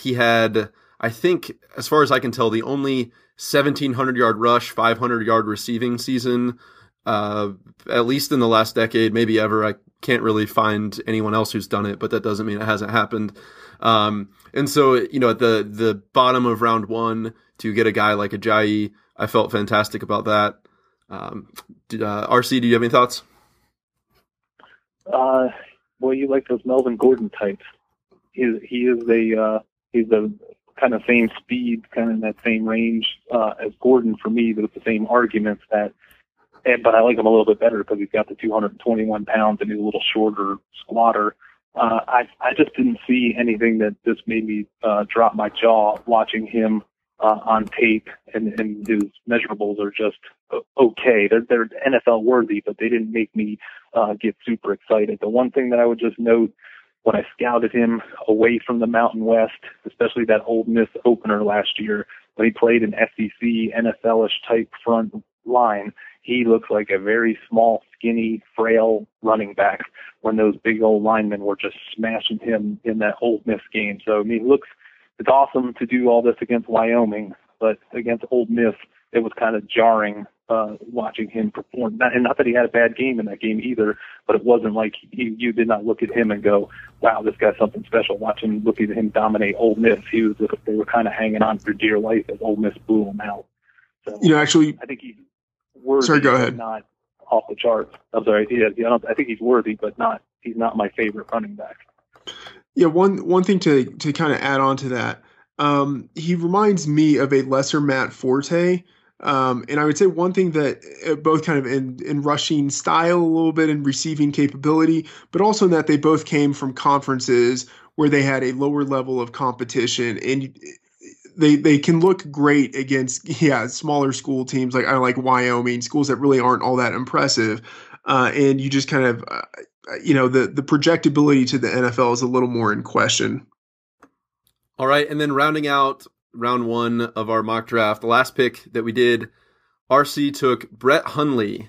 He had, I think, as far as I can tell, the only 1,700-yard rush, 500-yard receiving season, at least in the last decade, maybe ever. I can't really find anyone else who's done it, but that doesn't mean it hasn't happened. And so, at the bottom of round 1 to get a guy like Ajayi, I felt fantastic about that. RC, do you have any thoughts? Well, you like those Melvin Gordon types. He's the kind of same speed, kind of in that same range as Gordon for me. With the same arguments but I like him a little bit better because he's got the 221 pounds and he's a little shorter squatter. I just didn't see anything that just made me drop my jaw watching him on tape, and his measurables are just okay. They're NFL worthy, but they didn't make me get super excited. The one thing that I would just note when I scouted him away from the Mountain West, especially that Ole Miss opener last year, when he played an SEC, NFL-ish type front line, he looks like a very small, skinny, frail running back when those big old linemen were just smashing him in that Ole Miss game. So, I mean, it's awesome to do all this against Wyoming, but against Ole Miss, it was kind of jarring watching him perform. Not that he had a bad game in that game either, but it wasn't like you did not look at him and go, wow, this guy's something special. Looking at him dominate Ole Miss, they were kind of hanging on for dear life as Ole Miss blew him out. So, actually, I think he's worthy. Sorry, go ahead. Not off the charts. I'm sorry. I think he's worthy, but he's not my favorite running back. Yeah, one thing to kind of add on to that, He reminds me of a lesser Matt Forte. And I would say one thing that both kind of in rushing style a little bit and receiving capability, but also in that they both came from conferences where they had a lower level of competition, and they can look great against smaller school teams like Wyoming, schools that really aren't all that impressive. And you just kind of the projectability to the NFL is a little more in question. All right, and then rounding out round one of our mock draft, the last pick that we did, RC took Brett Hundley.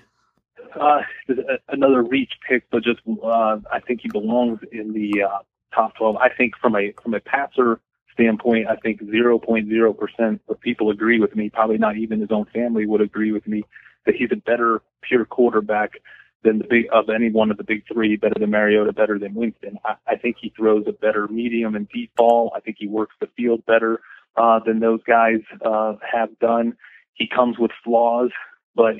Another reach pick, but just I think he belongs in the top 12. I think from a passer standpoint, I think 0.0% of people agree with me. Probably not even his own family would agree with me that he's a better pure quarterback than any one of the big three, better than Mariota, better than Winston. I think he throws a better medium and deep ball. I think he works the field better than those guys have done. He comes with flaws, but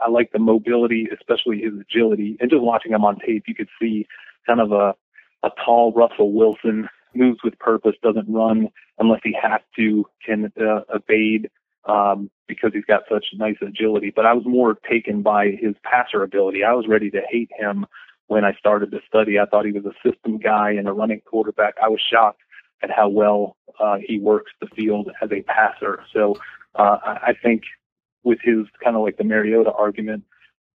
I like the mobility, especially his agility. And just watching him on tape, you could see kind of a tall Russell Wilson, moves with purpose, doesn't run unless he has to, can evade because he's got such nice agility. But I was more taken by his passer ability. I was ready to hate him when I started to study. I thought he was a system guy and a running quarterback. I was shocked at how well he works the field as a passer. So I think with his kind of like the Mariota argument,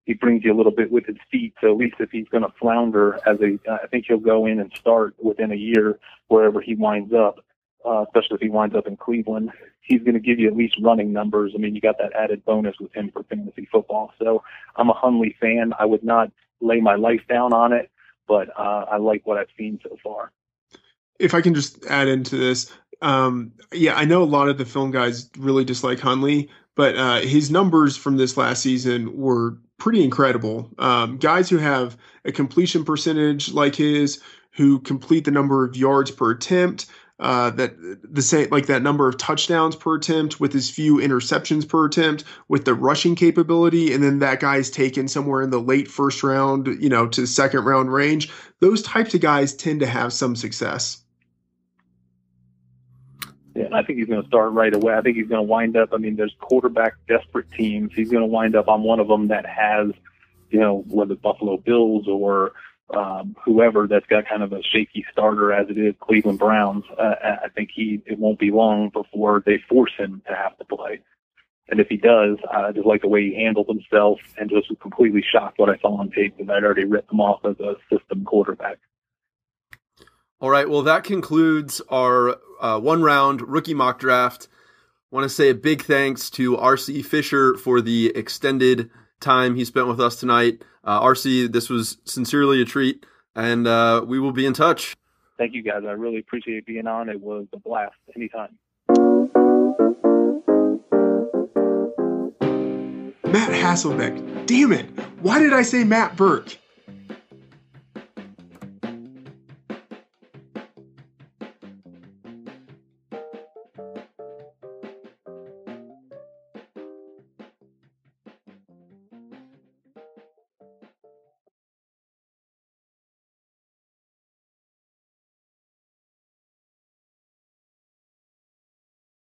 he brings you a little bit with his feet. So at least if he's going to flounder I think he'll go in and start within a year wherever he winds up, especially if he winds up in Cleveland. He's going to give you at least running numbers. I mean, you got that added bonus with him for fantasy football. So I'm a Hundley fan. I would not lay my life down on it, but I like what I've seen so far. If I can just add into this, I know a lot of the film guys really dislike Hundley, but his numbers from this last season were pretty incredible. Guys who have a completion percentage like his, who complete the number of yards per attempt, that number of touchdowns per attempt with as few interceptions per attempt, with the rushing capability, and then that guy's taken somewhere in the late first round, to second round range. Those types of guys tend to have some success. Yeah, I think he's going to start right away. I think he's going to wind up, there's quarterback desperate teams. He's going to wind up on one of them that has, whether Buffalo Bills or whoever that's got kind of a shaky starter as it is, Cleveland Browns. I think it won't be long before they force him to have to play. And if he does, I just like the way he handled himself and just was completely shocked what I saw on tape because I'd already written him off as a system quarterback. All right, well, that concludes our one-round rookie mock draft. I want to say a big thanks to RC Fischer for the extended time he spent with us tonight. RC, this was sincerely a treat, and we will be in touch. Thank you, guys. I really appreciate being on. It was a blast. Anytime. Matt Hasselbeck. Damn it. Why did I say Matt Burke?